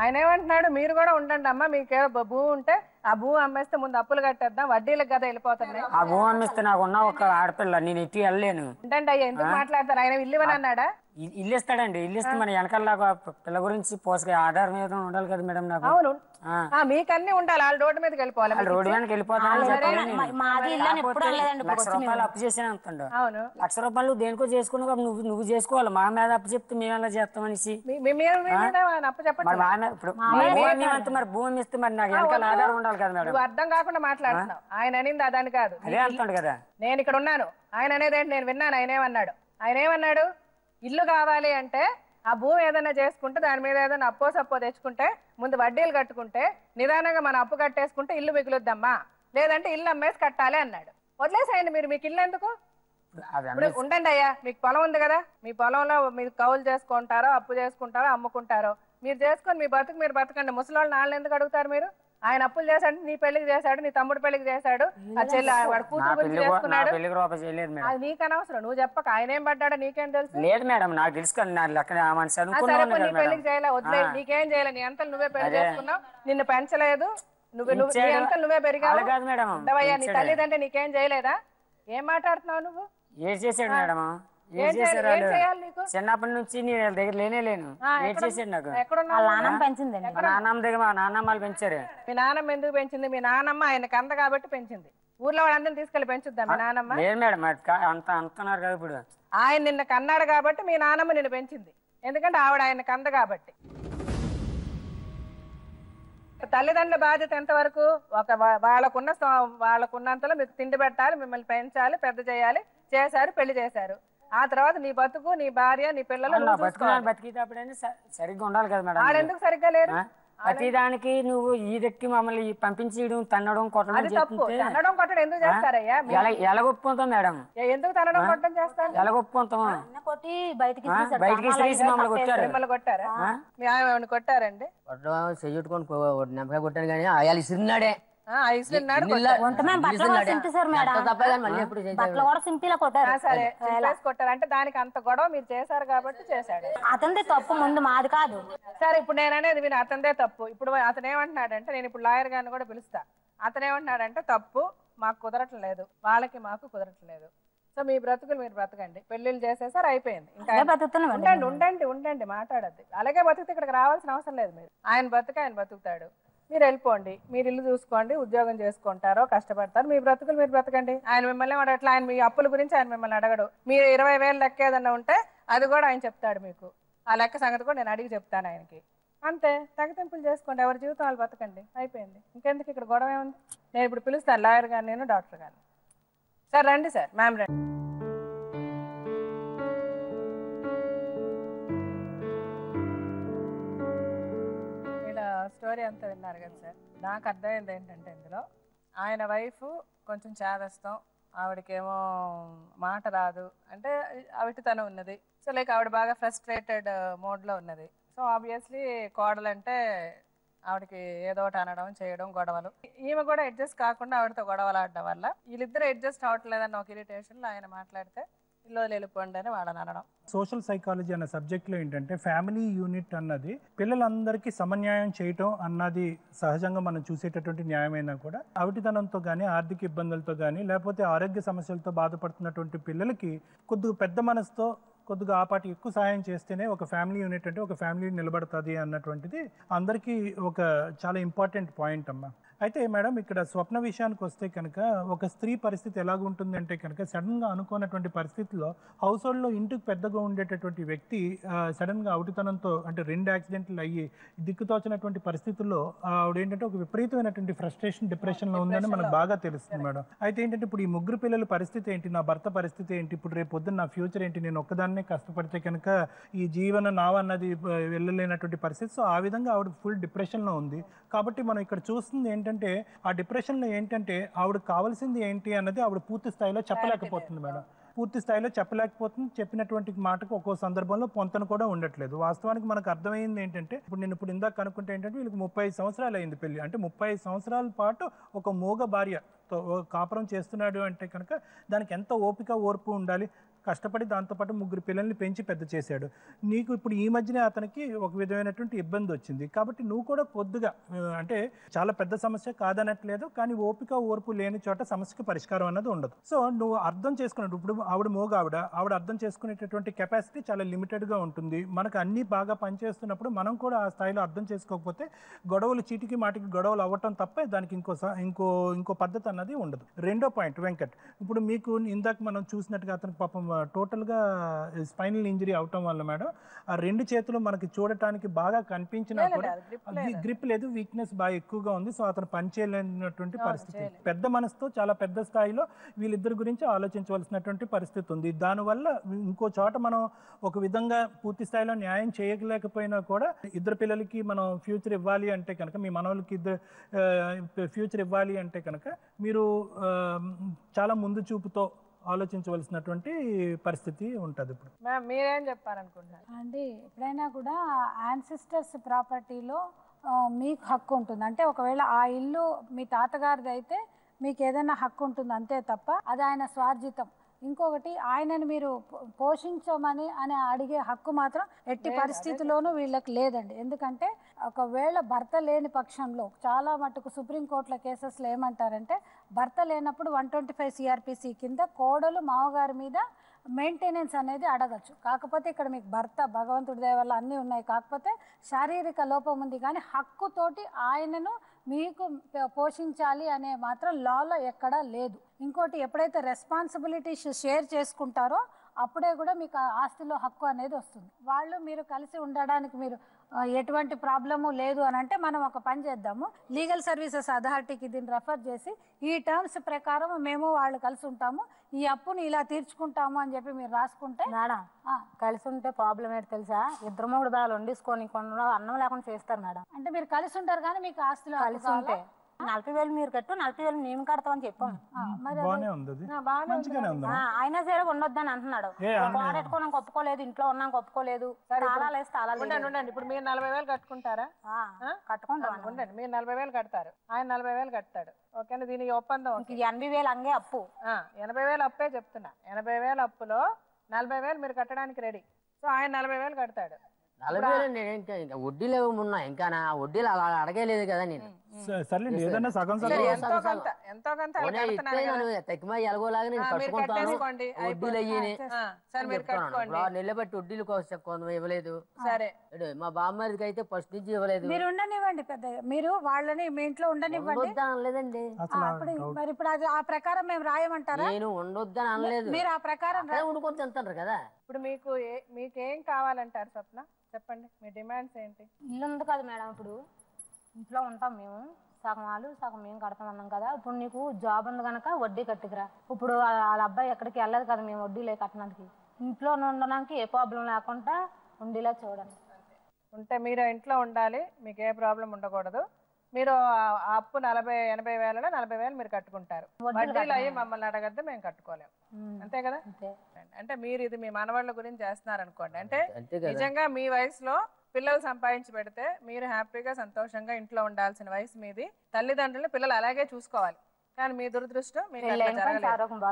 ఆయన ఏమంటున్నాడు? మీరు కూడా ఉండండి అమ్మా, మీకేదో భూమి ఉంటే ఆ భూమి అమ్మేస్తే ముందు అప్పులు కట్టేద్దాం, వడ్డీలకు కదా వెళ్ళిపోతున్నాయి. ఆ భూమి అమ్మేస్తే నాకున్న ఒక ఆడపిల్ల, నేను ఎట్టి వెళ్ళలేను. ఉండండి అయ్యా, ఎందుకు మాట్లాడతారు? ఆయన ఇల్లు అని అన్నాడా? ఇల్లు ఇస్తాడండి. ఇల్లు ఇస్తే మన వెనకాల పిల్ల గురించి పోసగా ఆధారం మీద ఉండాలి కదా మేడం నాకు. అవును, మీకన్నీ ఉండాలి. వాళ్ళు రోడ్డు మీదకి వెళ్ళిపోవాలి. రోడ్డు మీదకి వెళ్ళిపోతాను. ₹1,00,000 అప్పు చేసాను అంటుండ. అవును, ₹1,00,000 దేనికో చేసుకున్నా నువ్వు చేసుకోవాలి. మా మీద అప్పు చెప్తే మేము ఎలా చేస్తామనేసి అప్పు చెప్పండి. మరి భూమి ఇస్తే మరి నాకు వెనకాల ఆధారం ఉండాలి కదా మేడం. నువ్వు అర్థం కాకుండా మాట్లాడుతున్నావు. ఆయన అనింది అదని కాదు, అదే అంటాడు కదా. నేను ఇక్కడ ఉన్నాను, ఆయన అనేది ఏంటి నేను విన్నాను. ఆయన ఏమన్నాడు? ఇల్లు కావాలి అంటే ఆ భూమి ఏదైనా చేసుకుంటే దాని మీద ఏదైనా అప్పో తెచ్చుకుంటే ముందు వడ్డీలు కట్టుకుంటే నిదానంగా మనం అప్పు కట్టేసుకుంటే ఇల్లు మిగులుద్దమ్మా, లేదంటే ఇల్లు అమ్మేసి కట్టాలి అన్నాడు. వదిలేసాయండి మీరు. మీకు ఇల్లు ఎందుకు? ఉండండి అయ్యా, మీకు పొలం ఉంది కదా, మీ పొలంలో మీరు కౌలు చేసుకుంటారో అప్పు చేసుకుంటారో అమ్ముకుంటారో మీరు చేసుకొని మీ బతుకు మీరు బతకండి. ముసలోళ్ళు నాళ్ళని ఎందుకు అడుగుతారు మీరు? ఆయన అప్పులు చేశాడు, నీ పెళ్లికి చేశాడు, నీ తమ్ముడు పెళ్లికి చేశాడు, ఆ చెల్లి వాడు కూతురు గురించి చేసుకున్నాడు. అది నీకు అనవసరం, నువ్వు చెప్పక. ఆయన ఏం పడ్డాడో నీకేం తెలుసు? లేదు మేడం, నాకు తెలుసు. నీ పెళ్లికి చేయలే, వదిలే, నీకేం చేయలే. నీ అంతా నువ్వే పెళ్లి చేసుకున్నావు, నిన్ను పెంచలేదు, నీ అంతా నువ్వే పెరిగావు. నీ తల్లిదంటే నీకేం చేయలేదా? ఏం మాట్లాడుతున్నావు నువ్వు? ఏం చేశాడు మేడం? చిన్నప్పటి నుంచి నేను దగ్గర లేను. ఏం చేసాడు నాకు? మా నాన్నమ్మ దగ్గర మా నాన్నమ్మలు పెంచారు. మీ నాన్నమ్మ ఎందుకు పెంచింది? మీ నాన్నమ్మ ఆయన కంద కాబట్టి పెంచింది. ఊర్లో వాళ్ళందరినీ తీసుకెళ్లి పెంచుద్దా మీ నాన్నమ్మ? లేదు మేడం, అంత అంటున్నారు కదా ఇప్పుడు. ఆయన నిన్న కన్నాడు కాబట్టి మీ నాన్నమ్మ నిన్ను పెంచింది. ఎందుకంటే ఆవిడ ఆయన కంద కాబట్టి. తల్లిదండ్రుల బాధ్యత ఎంతవరకు? వాళ్ళకున్నంతలో మీకు తిండి పెట్టాలి, మిమ్మల్ని పెంచాలి, పెద్ద చేయాలి. చేశారు, పెళ్లి చేశారు. ఆ తర్వాత నీ బతుకు, నీ భార్య, నీ పిల్లలు బతికేటప్పుడు సరిగ్గా ఉండాలి కదా మేడం. ఎందుకు సరిగ్గా లేరు? ప్రతిదానికి నువ్వు ఈదెక్కి మమ్మల్ని పంపించడం తన్నడం కొట్టడం తనడం కొట్టడం ఎందుకు చేస్తారయ్యా? ఎలాగొప్పుకుంటాం మేడం? ఎందుకు తనడం కొట్టడం చేస్తారు? ఎలాగొప్పుకుంటాం? కొట్టి బయటికి మమ్మల్ని కొట్టారు. మిమ్మల్ని కొట్టారా? మీ ఆయన కొట్టారండి? చెయ్యుట్టుకొని నెంపగా కొట్టాను కానీ అయాలు ఇసిరినాడే. కొట్టారు అంటే దానికి అంత గొడవ మీరు చేశారు కాబట్టి చేశాడు. అతనిదే తప్పు, ముందు మాది కాదు. సరే ఇప్పుడు నేను అనేది విని అతనిదే తప్పు. ఇప్పుడు అతను ఏమంటున్నాడంటే, నేను ఇప్పుడు లాయర్ గారిని కూడా పిలుస్తా. అతను ఏమంటున్నాడంటే తప్పు మాకు కుదరట్లేదు, వాళ్ళకి మాకు కుదరట్లేదు. సో మీ బ్రతుకులు మీరు బ్రతకండి, పెళ్లిళ్ళు చేసేసారు, అయిపోయింది. ఇంకా ఉండండి మాట్లాడద్దు. అలాగే బతికితే ఇక్కడికి రావాల్సిన అవసరం లేదు. మీరు ఆయన బతుకుతాడు, మీరు వెళ్ళిపోండి, మీరు ఇల్లు చూసుకోండి, ఉద్యోగం చేసుకుంటారో కష్టపడతారు, మీ బ్రతుకులు మీరు బ్రతకండి. ఆయన మిమ్మల్ని అడగట్లా. ఆయన మీ అప్పుల గురించి ఆయన మిమ్మల్ని అడగడు. మీరు 20,000 లెక్క ఏదన్నా ఉంటే అది కూడా ఆయన చెప్తాడు మీకు. ఆ లెక్క సంగతి కూడా నేను అడిగి చెప్తాను ఆయనకి. అంతే, తెగతింపులు చేసుకోండి, ఎవరి జీవితం వాళ్ళు బతకండి, అయిపోయింది. ఇంకెందుకు ఇక్కడ గొడవ ఉంది? నేను ఇప్పుడు పిలుస్తాను లాయర్ గారు, నేను డాక్టర్ గారిని. సార్ రండి సార్, మ్యామ్ రండి. స్టోరీ అంతా విన్నారు కదా సార్. నాకు అర్థమైంది ఏంటంటే, ఇందులో ఆయన వైఫ్ కొంచెం చేదస్తాం, ఆవిడకేమో మాట రాదు, అంటే అవిటితనం ఉన్నది. సో లైక్ ఆవిడ బాగా ఫ్రస్ట్రేటెడ్ మోడ్లో ఉన్నది. సో ఆబ్వియస్లీ కోడలంటే ఆవిడకి ఏదో ఒకటి అనడం, చేయడం, గొడవలు. ఈమె కూడా అడ్జస్ట్ కాకుండా ఆవిడతో గొడవలు ఆడడం వల్ల వీళ్ళిద్దరు అడ్జస్ట్ అవ్వట్లేదన్న ఒక ఇరిటేషన్లో ఆయన మాట్లాడితే ఇల్లు వెళ్ళిపోండి అని వాళ్ళని అనడం. సోషల్ సైకాలజీ అన్న సబ్జెక్ట్లో ఏంటంటే ఫ్యామిలీ యూనిట్ అన్నది పిల్లలందరికీ సమన్యాయం చేయటం అన్నది సహజంగా మనం చూసేటటువంటి న్యాయమైనా కూడా అవిటితనంతో కానీ, ఆర్థిక ఇబ్బందులతో కానీ, లేకపోతే ఆరోగ్య సమస్యలతో బాధపడుతున్నటువంటి పిల్లలకి కొద్దిగా పెద్ద మనసుతో కొద్దిగా ఆపాటి ఎక్కువ సహాయం చేస్తేనే ఒక ఫ్యామిలీ యూనిట్ అంటే ఒక ఫ్యామిలీ నిలబడుతుంది అన్నటువంటిది అందరికీ ఒక చాలా ఇంపార్టెంట్ పాయింట్ అమ్మా. అయితే మేడం ఇక్కడ స్వప్న విషయానికి వస్తే కనుక ఒక స్త్రీ పరిస్థితి ఎలాగుంటుంది అంటే కనుక సడన్గా అనుకున్నటువంటి పరిస్థితుల్లో హౌస్ హోల్డ్లో ఇంటికి పెద్దగా ఉండేటటువంటి వ్యక్తి సడన్గా అవుటితనంతో అంటే 2 యాక్సిడెంట్లు అయ్యి దిక్కుతోచినటువంటి పరిస్థితుల్లో ఆవిడ ఏంటంటే ఒక విపరీతమైనటువంటి ఫ్రస్ట్రేషన్, డిప్రెషన్లో ఉందని మనకు బాగా తెలుస్తుంది మేడం. అయితే ఏంటంటే ఇప్పుడు ఈ ముగ్గురు పిల్లల పరిస్థితి ఏంటి, నా భర్త పరిస్థితి ఏంటి, ఇప్పుడు రేపు పొద్దున్న నా ఫ్యూచర్ ఏంటి, నేను ఒక్కదాన్నే కష్టపడితే కనుక ఈ జీవన నావ అన్నది వెళ్ళలేనటువంటి పరిస్థితి. సో ఆ విధంగా ఆవిడ ఫుల్ డిప్రెషన్లో ఉంది. కాబట్టి మనం ఇక్కడ చూస్తుంది ఏంటంటే ఆ డిప్రెషన్లో ఏంటంటే ఆవిడకి కావాల్సింది ఏంటి అన్నది ఆవిడ పూర్తి స్థాయిలో చెప్పలేకపోతుంది మేడం. పూర్తి స్థాయిలో చెప్పలేకపోతుంది. చెప్పినటువంటి మాటకు ఒక్కో సందర్భంలో పొంతన కూడా ఉండట్లేదు. వాస్తవానికి మనకు అర్థమైంది ఏంటంటే ఇప్పుడు ఇందాక కనుక్కుంటే ఏంటంటే వీళ్ళకి 35 సంవత్సరాలు అయింది పెళ్లి. అంటే 35 సంవత్సరాల పాటు ఒక మూగ భార్యతో కాపురం చేస్తున్నాడు అంటే కనుక దానికి ఎంత ఓపిక, ఓర్పు ఉండాలి. కష్టపడి దాంతోపాటు 3 పిల్లల్ని పెంచి పెద్ద చేశాడు. నీకు ఇప్పుడు ఈ మధ్యనే అతనికి ఒక విధమైనటువంటి ఇబ్బంది వచ్చింది. కాబట్టి నువ్వు కూడా కొద్దిగా అంటే చాలా పెద్ద సమస్య కాదనట్లేదు, కానీ ఓపిక, ఓర్పు లేని చోట సమస్యకి పరిష్కారం అన్నది ఉండదు. సో నువ్వు అర్థం చేసుకున్నట్టు ఇప్పుడు ఆవిడ అర్థం చేసుకునేటటువంటి కెపాసిటీ చాలా లిమిటెడ్గా ఉంటుంది. మనకు అన్నీ బాగా పనిచేస్తున్నప్పుడు మనం కూడా ఆ స్థాయిలో అర్థం చేసుకోకపోతే గొడవలు చీటికి మాటికి గొడవలు అవ్వటం తప్ప దానికి ఇంకో పద్ధతి అన్నది ఉండదు. రెండో పాయింట్ వెంకట్, ఇప్పుడు మీకు ఇందాక మనం చూసినట్టుగా అతనికి పాపం టోటల్గా స్పైనల్ ఇంజరీ అవటం వల్ల మేడం ఆ 2 చేతులు మనకి చూడటానికి బాగా కనిపించినా కూడా గ్రిప్ లేదు, వీక్నెస్ బాగా ఎక్కువగా ఉంది. సో అతను పనిచేయలేనటువంటి పరిస్థితి. పెద్ద మనసుతో చాలా పెద్ద స్థాయిలో వీళ్ళిద్దరి గురించి ఆలోచించవలసినటువంటి పరిస్థితి ఉంది. దానివల్ల ఇంకో చోట మనం ఒక విధంగా పూర్తి స్థాయిలో న్యాయం చేయలేకపోయినా కూడా ఇద్దరు పిల్లలకి మనం ఫ్యూచర్ ఇవ్వాలి అంటే కనుక, మీ మనవలకి ఫ్యూచర్ ఇవ్వాలి అంటే కనుక మీరు చాలా ముందు చూపుతో ఆలోచించవలసినటువంటి పరిస్థితి ఉంటుంది. ఇప్పుడు మీరేం చెప్పారనుకుంటున్నారు అండి? ఎప్పుడైనా కూడా యాన్సిస్టర్స్ ప్రాపర్టీలో మీకు హక్కు ఉంటుంది. అంటే ఒకవేళ ఆ ఇల్లు మీ తాతగారిది అయితే మీకు ఏదైనా హక్కు ఉంటుంది అంతే తప్ప అది ఆయన స్వార్జితం. ఇంకొకటి, ఆయనను మీరు పోషించమని అడిగే హక్కు మాత్రం ఎట్టి పరిస్థితుల్లోనూ వీళ్ళకి లేదండి. ఎందుకంటే ఒకవేళ భర్త లేని పక్షంలో చాలా మటుకు సుప్రీంకోర్టుల కేసెస్లో ఏమంటారంటే భర్త లేనప్పుడు 125 CRPC కింద కోడలు మామగారి మీద మెయింటెనెన్స్ అనేది అడగచ్చు. కాకపోతే ఇక్కడ మీకు భర్త భగవంతుడి దయ వల్ల అన్నీ ఉన్నాయి, కాకపోతే శారీరక లోపం ఉంది, కానీ హక్కుతోటి ఆయనను మీకు పోషించాలి అనే మాత్రం లాలో ఎక్కడా లేదు. ఇంకోటి, ఎప్పుడైతే రెస్పాన్సిబిలిటీస్ షేర్ చేసుకుంటారో అప్పుడే కూడా మీకు ఆ ఆస్తిలో హక్కు అనేది వస్తుంది. వాళ్ళు మీరు కలిసి ఉండడానికి మీరు ఎటువంటి ప్రాబ్లము లేదు అని అంటే మనం ఒక పని చేద్దాము, లీగల్ సర్వీసెస్ అథారిటీకి దీన్ని రెఫర్ చేసి ఈ టర్మ్స్ ప్రకారం మేము వాళ్ళు కలిసి ఉంటాము, ఈ అప్పుని ఇలా తీర్చుకుంటాము అని చెప్పి మీరు రాసుకుంటే. మేడం కలిసి ఉంటే ప్రాబ్లం ఏంటి తెలుసా, ఇద్దరు మూడు దాలు వండేసుకొని కొన్ని అన్నం లేకుండా చేస్తారు మేడం. అంటే మీరు కలిసి ఉంటారు కానీ మీకు ఆస్తిలో కలిసి ఉంటే 40,000 మీరు కట్టు 40,000 మేము కడతామని చెప్పాం. అయినా సరే ఉండొద్దని అంటున్నాడు. పోరెట్టుకోవడం ఒప్పుకోలేదు, ఇంట్లో ఉన్నాం ఒప్పుకోలేదు, తాళాలు వేసి తాళాలు. ఇప్పుడు మీరు 40,000 కట్టుకుంటారా? కట్టుకుంటాం. ఉండండి, మీరు 40,000 కడతారు, ఆయన 40,000 కడతాడు. ఓకేనా? దీనికి ఒప్పందం 80,000 అంగే అప్పు. 80,000 అప్పే చెప్తున్నా. 80,000 అప్పులో 40,000 మీరు కట్టడానికి రెడీ. సో ఆయన 40,000 కడతాడు. 40,000 నేను ఇంకా వడ్డీలు ఏమన్నా ఇంకా నా వడ్డీలు అలా అడగలేదు కదా నేను. ఏదైనా సగం సగం ఎంతో కొంత తక్కువ ఎలాగోలాగా నేను కట్టుకుంటాను. వడ్డీలు అయ్యి నిలబెట్టి వడ్డీలు కొంత ఇవ్వలేదు. సరే, మా బామ్మడికి అయితే ఫస్ట్ నుంచి ఇవ్వలేదు. మీరు ఉండనివ్వండి, పెద్ద మీరు వాళ్ళని మీ ఇంట్లో ఉండనివ్వండి. అనలేదండి. మరి ఇప్పుడు అది ఆ ప్రకారం మేము రాయమంటారా? నేను ఉండొద్దని అనలేదు. మీరు ఆ ప్రకారం వండుకొని తింటారు కదా. ఇప్పుడు మీకేం కావాలంటారు స్వప్న? చెప్పండి, మీ డిమాండ్స్ ఏంటి? ఇల్లు ఉంది కదా మేడం, ఇప్పుడు ఇంట్లో ఉంటాం మేము, సగం వాళ్ళు సగం మేము కడతామన్నాం కదా. ఇప్పుడు నీకు జాబ్ ఉంది కనుక వడ్డీ కట్టుకురా. ఇప్పుడు వాళ్ళ అబ్బాయి ఎక్కడికి వెళ్ళదు కదా మేము వడ్డీలే కట్టడానికి. ఇంట్లో ఉండడానికి ఏ ప్రాబ్లం లేకుండా ఉండేలా చూడండి. ఉంటే మీరు ఇంట్లో ఉండాలి, మీకు ఏ ప్రాబ్లం ఉండకూడదు. మీరు ఆ అప్పు 80,000 40,000 మీరు కట్టుకుంటారు. వడ్డీలు అయ్యి మమ్మల్ని అడగద్దు, మేము కట్టుకోలేము. అంతే కదా? అంటే మీరు ఇది మీ మనవాళ్ళ గురించి చేస్తున్నారు అనుకోండి. అంటే నిజంగా మీ వయసులో పిల్లలు సంపాదించి పెడితే మీరు హ్యాపీగా సంతోషంగా ఇంట్లో ఉండాల్సిన వయసు మీది. తల్లిదండ్రులు పిల్లలు అలాగే చూసుకోవాలి. కానీ మీ దురదృష్టం మీకు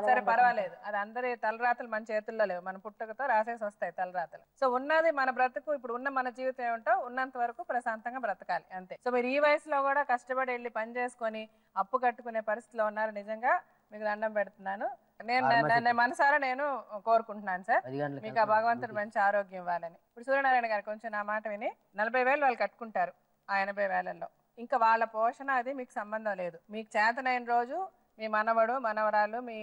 సరే పర్వాలేదు, అది అందరి తలరాతలు మన చేతుల్లో లేవు, మన పుట్టుకతో రాసేసి వస్తాయి తలరాతలు. సో ఉన్నది మన బ్రతుకు, ఇప్పుడు ఉన్న మన జీవితం ఏమిటో ఉన్నంత వరకు ప్రశాంతంగా బ్రతకాలి అంతే. సో మీరు ఈ వయసులో కూడా కష్టపడి వెళ్ళి పని చేసుకొని అప్పు కట్టుకునే పరిస్థితిలో ఉన్నారు. నిజంగా మీకు దండం పెడుతున్నాను. నేను మనసారా నేను కోరుకుంటున్నాను సార్, మీకు ఆ భగవంతుడు మంచి ఆరోగ్యం ఇవ్వాలని. ఇప్పుడు సూర్యనారాయణ గారు కొంచెం నా మాట విని 40,000 వాళ్ళు కట్టుకుంటారు. ఆ 80,000లో ఇంకా వాళ్ళ పోషణ అది మీకు సంబంధం లేదు. మీకు చేతనైన రోజు మీ మనవడు మనవరాలు మీ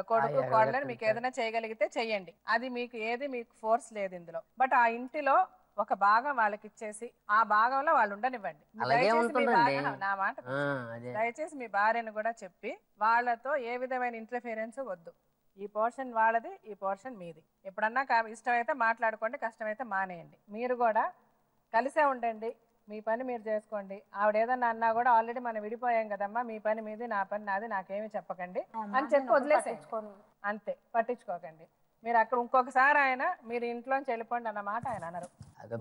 కొడుకు కోడలని మీకు ఏదైనా చేయగలిగితే చెయ్యండి. అది మీకు ఫోర్స్ లేదు ఇందులో. బట్ ఆ ఇంటిలో ఒక భాగం వాళ్ళకి ఇచ్చేసి ఆ భాగంలో వాళ్ళు ఉండనివ్వండి. నా మాట దయచేసి మీ భార్యను కూడా చెప్పి వాళ్ళతో ఏ విధమైన ఇంటర్ఫిరెన్స్ వద్దు. ఈ పోర్షన్ వాళ్ళది, ఈ పోర్షన్ మీది. ఎప్పుడన్నా ఇష్టమైతే మాట్లాడుకోండి, కష్టమైతే మానేయండి. మీరు కూడా కలిసే ఉండండి, మీ పని మీరు చేసుకోండి. ఆవిడ ఏదన్నా అన్నా కూడా ఆల్రెడీ మనం విడిపోయాం కదమ్మా, మీ పని మీది నా పని నాది, నాకేమీ చెప్పకండి అని చెప్పి వదిలేసేసుకోండి అంతే, పట్టించుకోకండి. మీరు అక్కడ ఇంకొకసారి ఆయన మీరు ఇంట్లోంచి వెళ్ళిపోండి అన్న మాట ఆయన అనరు.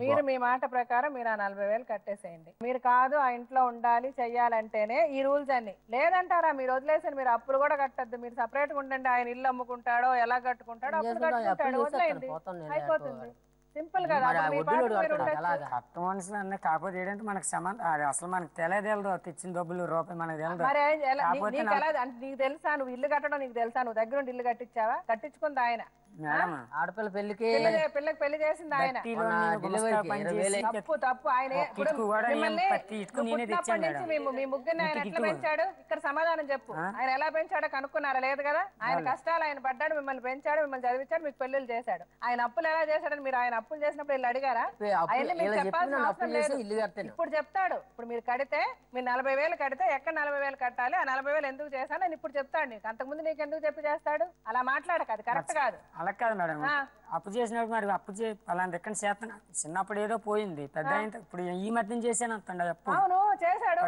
మీరు మీ మాట ప్రకారం మీరు ఆ 40,000 కట్టేసేయండి. మీరు కాదు ఆ ఇంట్లో ఉండాలి చెయ్యాలంటేనే ఈ రూల్స్ అన్ని. లేదంటారా మీరు వదిలేసాను, మీరు అప్పుడు కూడా కట్టద్దు, మీరు సపరేట్ గా ఉండండి, ఆయన ఇల్లు అమ్ముకుంటాడో ఎలా కట్టుకుంటాడో అప్పుడు కట్టుకుంటాడు, వదిలేయండి, అయిపోతుంది. సింపుల్ కదా. కట్ట మనుషులు అన్నీ కాకపోతే ఏంటంటే మనకు అసలు మనకు తెలియదు, తెచ్చిన డబ్బులు రూపాయి మనకు తెలియదు. నీకు తెలుసా నువ్వు ఇల్లు కట్టడం? నీకు తెలుసా నువ్వు దగ్గర ఉండి ఇల్లు కట్టించావా? కట్టించుకుంది ఆయన. ఆడపిల్ల పెళ్లికి పిల్లకి పెళ్లి చేసింది ఆయన. తప్పు ఆయన. మీ ముగ్గురిని ఆయన ఎట్లా పెంచాడు? ఇక్కడ సమాధానం చెప్పు. ఆయన ఎలా పెంచాడో కనుక్కున్నారా? లేదు కదా. ఆయన కష్టాలు ఆయన పడ్డాడు, మిమ్మల్ని పెంచాడు, మిమ్మల్ని చదివించాడు, మీకు పెళ్లిళ్ళు చేశాడు. ఆయన అప్పులు ఎలా చేశాడని మీరు ఆయన అప్పులు చేసినప్పుడు వీళ్ళు అడిగారా? ఆయన మీకు చెప్పాల్సిన అవసరం లేదు. ఇప్పుడు చెప్తాడు. ఇప్పుడు మీరు కడితే మీరు 40,000 కడితే ఎక్కడ 40,000 కట్టాలి, ఆ 40,000 ఎందుకు చేశాను అని ఇప్పుడు చెప్తాడు నీకు. అంతకుముందు నీకు ఎందుకు చెప్పి చేస్తాడు? అలా మాట్లాడక, అది కరెక్ట్ కాదు. అలా కాదు మేడం, అప్పు చేసినప్పుడు మరి అప్పు అలాంటి ఎక్కడ చేస్తాను. చిన్నప్పుడు ఏదో పోయింది, పెద్ద ఇప్పుడు ఈ మధ్య చేశాను అంటాడు అప్పు. అవును చేశాడు,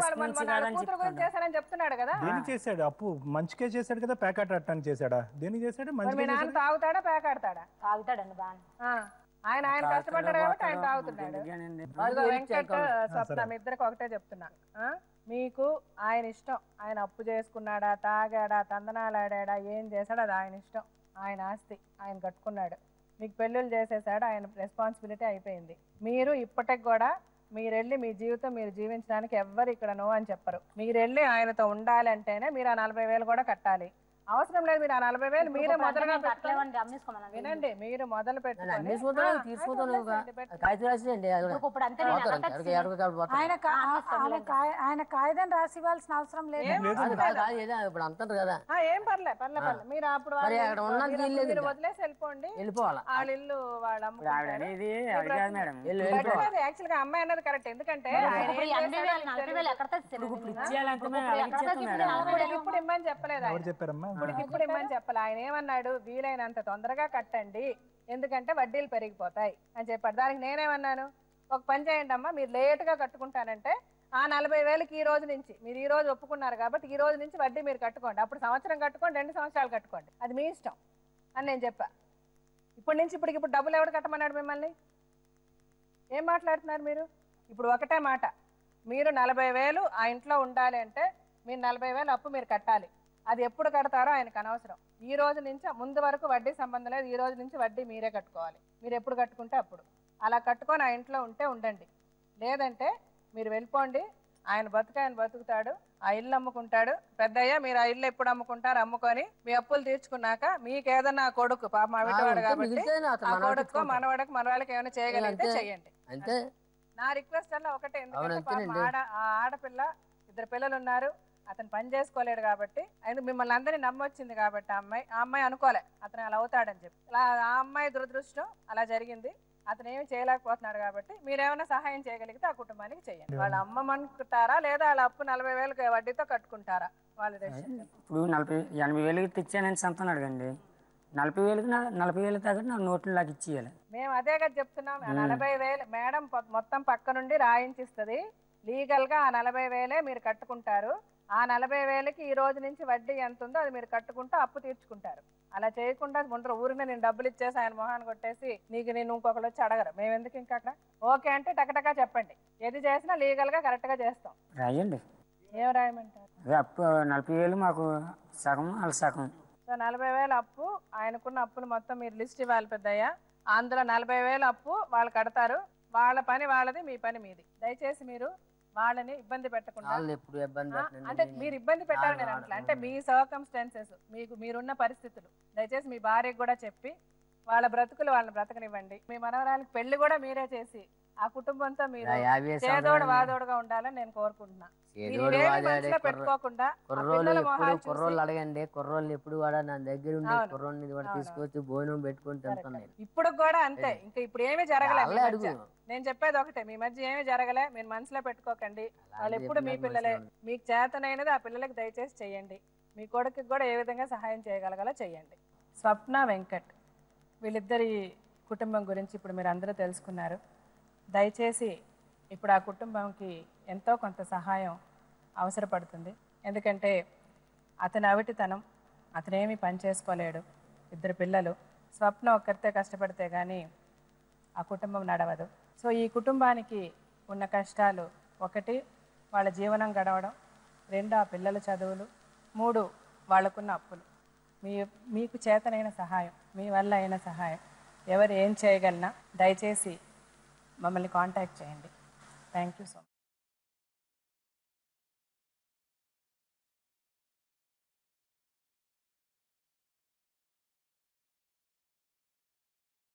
చెప్తున్నాడు కదా. దేనికి చేశాడు అప్పు? మంచికే చేశాడు కదా, ప్యాకెట్ అట్టని చేశాడా? దేనికి చేశాడు? మంచి తాగుతాడా ప్యాకెడతాడా? తాగుతాడండి బాగా. ఆయన కష్టపడ్డాడు కాబట్టి ఆయన తాగుతున్నాడు. వెంకట స్వప్న మీ ఇద్దరికి ఒకటే చెప్తున్నా, మీకు ఆయన ఇష్టం. ఆయన అప్పు చేసుకున్నాడా, తాగాడా, తందనాలాడా, ఏం చేశాడు అది ఆయన ఇష్టం. ఆయన ఆస్తి ఆయన కట్టుకున్నాడు, మీకు పెళ్ళిళ్ళు చేసేసాడు, ఆయన రెస్పాన్సిబిలిటీ అయిపోయింది. మీరు ఇప్పటికి కూడా మీరెళ్ళి మీ జీవితం మీరు జీవించడానికి ఎవ్వరు ఇక్కడ నో అని చెప్పరు. మీరెళ్ళి ఆయనతో ఉండాలంటేనే మీరు ఆ 40,000 కూడా కట్టాలి. అవసరం లేదు. మీరు ఆ 40,000 మీరే మొదలుగా వినండి, మీరు మొదలు పెట్టుకోండి. ఆయన కాగితం రాసి ఇవ్వాల్సిన అవసరం లేదు. ఏం పర్లేదు. మీరు అప్పుడు మీరు వదిలేసి వెళ్ళిపోండి. వాళ్ళ ఇల్లు వాళ్ళ యాక్చువల్ గా అమ్మాయి అన్నది కరెక్ట్. ఎందుకంటే ఇప్పుడు ఇమ్మని చెప్పలేదు, ఇప్పుడు ఇమ్మని చెప్పలే. ఆయన ఏమన్నాడు, వీలైనంత తొందరగా కట్టండి ఎందుకంటే వడ్డీలు పెరిగిపోతాయి అని చెప్పాడు. దానికి నేనేమన్నాను, ఒక పని చేయండి అమ్మా, మీరు లేటుగా కట్టుకుంటానంటే ఆ 40,000కి ఈ రోజు నుంచి, మీరు ఈ రోజు ఒప్పుకున్నారు కాబట్టి ఈ రోజు నుంచి వడ్డీ మీరు కట్టుకోండి. అప్పుడు సంవత్సరం కట్టుకోండి, 2 సంవత్సరాలు కట్టుకోండి, అది మీ ఇష్టం అని నేను చెప్పా. ఇప్పటి నుంచి ఇప్పుడు డబ్బులు ఎవడు కట్టమన్నాడు మిమ్మల్ని? ఏం మాట్లాడుతున్నారు మీరు? ఇప్పుడు ఒకటే మాట, మీరు 40,000 ఆ ఇంట్లో ఉండాలి అంటే మీరు 40,000 అప్పు మీరు కట్టాలి. అది ఎప్పుడు కడతారో ఆయనకు అనవసరం. ఈ రోజు నుంచి ముందు వరకు వడ్డీ సంబంధం లేదు. ఈ రోజు నుంచి వడ్డీ మీరే కట్టుకోవాలి. మీరు ఎప్పుడు కట్టుకుంటే అప్పుడు అలా కట్టుకొని ఆ ఇంట్లో ఉంటే ఉండండి, లేదంటే మీరు వెళ్ళిపోండి. ఆయన బతుకుతాడు, ఆ ఇల్లు అమ్ముకుంటాడు. పెద్దయ్య మీరు ఆ ఇల్లు ఎప్పుడు అమ్ముకుంటారు, అమ్ముకొని మీ అప్పులు తీర్చుకున్నాక మీకు ఏదన్నా కొడుకు, పాప అవిటవాడు కాబట్టి ఆ కొడుకు మనవాళ్ళకి ఏమైనా చేయగలిగితే చెయ్యండి. నా రిక్వెస్ట్ అలా ఒకటే, ఎందుకంటే ఆడపిల్ల, 2 పిల్లలు ఉన్నారు, అతను పని చేసుకోలేడు కాబట్టి, ఆయన మిమ్మల్ని అందరినీ నమ్మొచ్చింది కాబట్టి ఆ అమ్మాయి అనుకోలే అతను అలా అవుతాడని చెప్పి. ఆ అమ్మాయి దురదృష్టం అలా జరిగింది. అతను ఏమి చేయలేకపోతున్నాడు కాబట్టి మీరేమైనా సహాయం చేయగలిగితే ఆ కుటుంబానికి చేయండి. వాళ్ళ అమ్మమనుకుంటారా లేదా వాళ్ళ అప్పు 40,000 వడ్డీతో కట్టుకుంటారా వాళ్ళ డెసిషన్. ఇప్పుడు 80,000 తెచ్చానని సంతానం అడగండి, 40,000 తగ్గ నాకు నోట్లు లాగా ఇచ్చేయాలి. మేము అదే కదా చెప్తున్నాం. 40,000 మేడం మొత్తం పక్క నుండి రాయించిస్తుంది. లీగల్ గా ఆ 40,000 మీరు కట్టుకుంటారు. ఆ 40,000కి ఈ రోజు నుంచి వడ్డీ ఎంత ఉందో అది మీరు కట్టుకుంటూ అప్పు తీర్చుకుంటారు. అలా చేయకుండా ఉండరు. ఊరిని నేను డబ్బులు ఇచ్చేసి ఆయన మొహాన్ని కొట్టేసి నేను ఇంకొకరు వచ్చి అడగరు. మేము ఎందుకు ఇంకా అక్కడ ఓకే అంటే టకటకా చెప్పండి. ఏది చేసినా లీగల్ గా కరెక్ట్ గా చేస్తాం. రాయండి. ఏం రాయమంటారు? అప్పు 40,000 మాకు సగం, వాళ్ళ సగం. సో 40,000 అప్పు, ఆయనకున్న అప్పులు మొత్తం మీరు లిస్ట్ ఇవ్వాలి పెద్దయ్యా. అందులో 40,000 అప్పు వాళ్ళు కడతారు. వాళ్ళ పని వాళ్ళది, మీ పని మీది. దయచేసి మీరు వాళ్ళని ఇబ్బంది పెట్టకుండా, అంటే మీరు ఇబ్బంది పెట్టారు నేను అట్లా అంటే మీ సర్కమ్స్టాన్సెస్, మీరున్న పరిస్థితులు దయచేసి మీ భార్యకు కూడా చెప్పి వాళ్ళ బ్రతుకులు వాళ్ళని బ్రతకనివ్వండి. మీ మనవరాలకి పెళ్లి కూడా మీరే చేసి ఆ కుటుంబంతో మీరు చేదోడు వాదోడుగా ఉండాలని నేను కోరుకుంటున్నా. పెట్టుకోకుండా కుర్రోళ్ళు అడగండి, కుర్రోళ్ళు ఎప్పుడు కూడా నా దగ్గర ఉండే కుర్రోని కూడా తీసుకొచ్చి భోజనం పెట్టుకుని తింటాను. ఇప్పుడు కూడా అంతే. ఇంకా ఇప్పుడు ఏమీ జరగలేదు. నేను చెప్పేది ఒకటే, మీ మధ్య ఏమీ జరగలే, మీరు మనసులో పెట్టుకోకండి. వాళ్ళు ఎప్పుడు మీ పిల్లలే. మీకు చేతనైనది ఆ పిల్లలకి దయచేసి చెయ్యండి. మీ కొడుకుకి కూడా ఏ విధంగా సహాయం చేయగలగాలో చెయ్యండి. స్వప్న, వెంకట్ వీళ్ళిద్దరి కుటుంబం గురించి ఇప్పుడు మీరు అందరూ తెలుసుకున్నారు. దయచేసి ఇప్పుడు ఆ కుటుంబంకి ఎంతో కొంత సహాయం అవసరపడుతుంది. ఎందుకంటే అతని అవిటితనం, అతనేమి పని చేసుకోలేడు, 2 పిల్లలు, స్వప్న ఒక్కరితే కష్టపడితే కానీ ఆ కుటుంబం నడవదు. సో ఈ కుటుంబానికి ఉన్న కష్టాలు, 1 వాళ్ళ జీవనం గడవడం, 2 ఆ పిల్లల చదువులు, 3 వాళ్ళకున్న అప్పులు. మీకు చేతనైన సహాయం, మీ వల్ల అయిన సహాయం, ఎవరు ఏం చేయగలనా దయచేసి మమ్మల్ని కాంటాక్ట్ చేయండి. Thank you so much.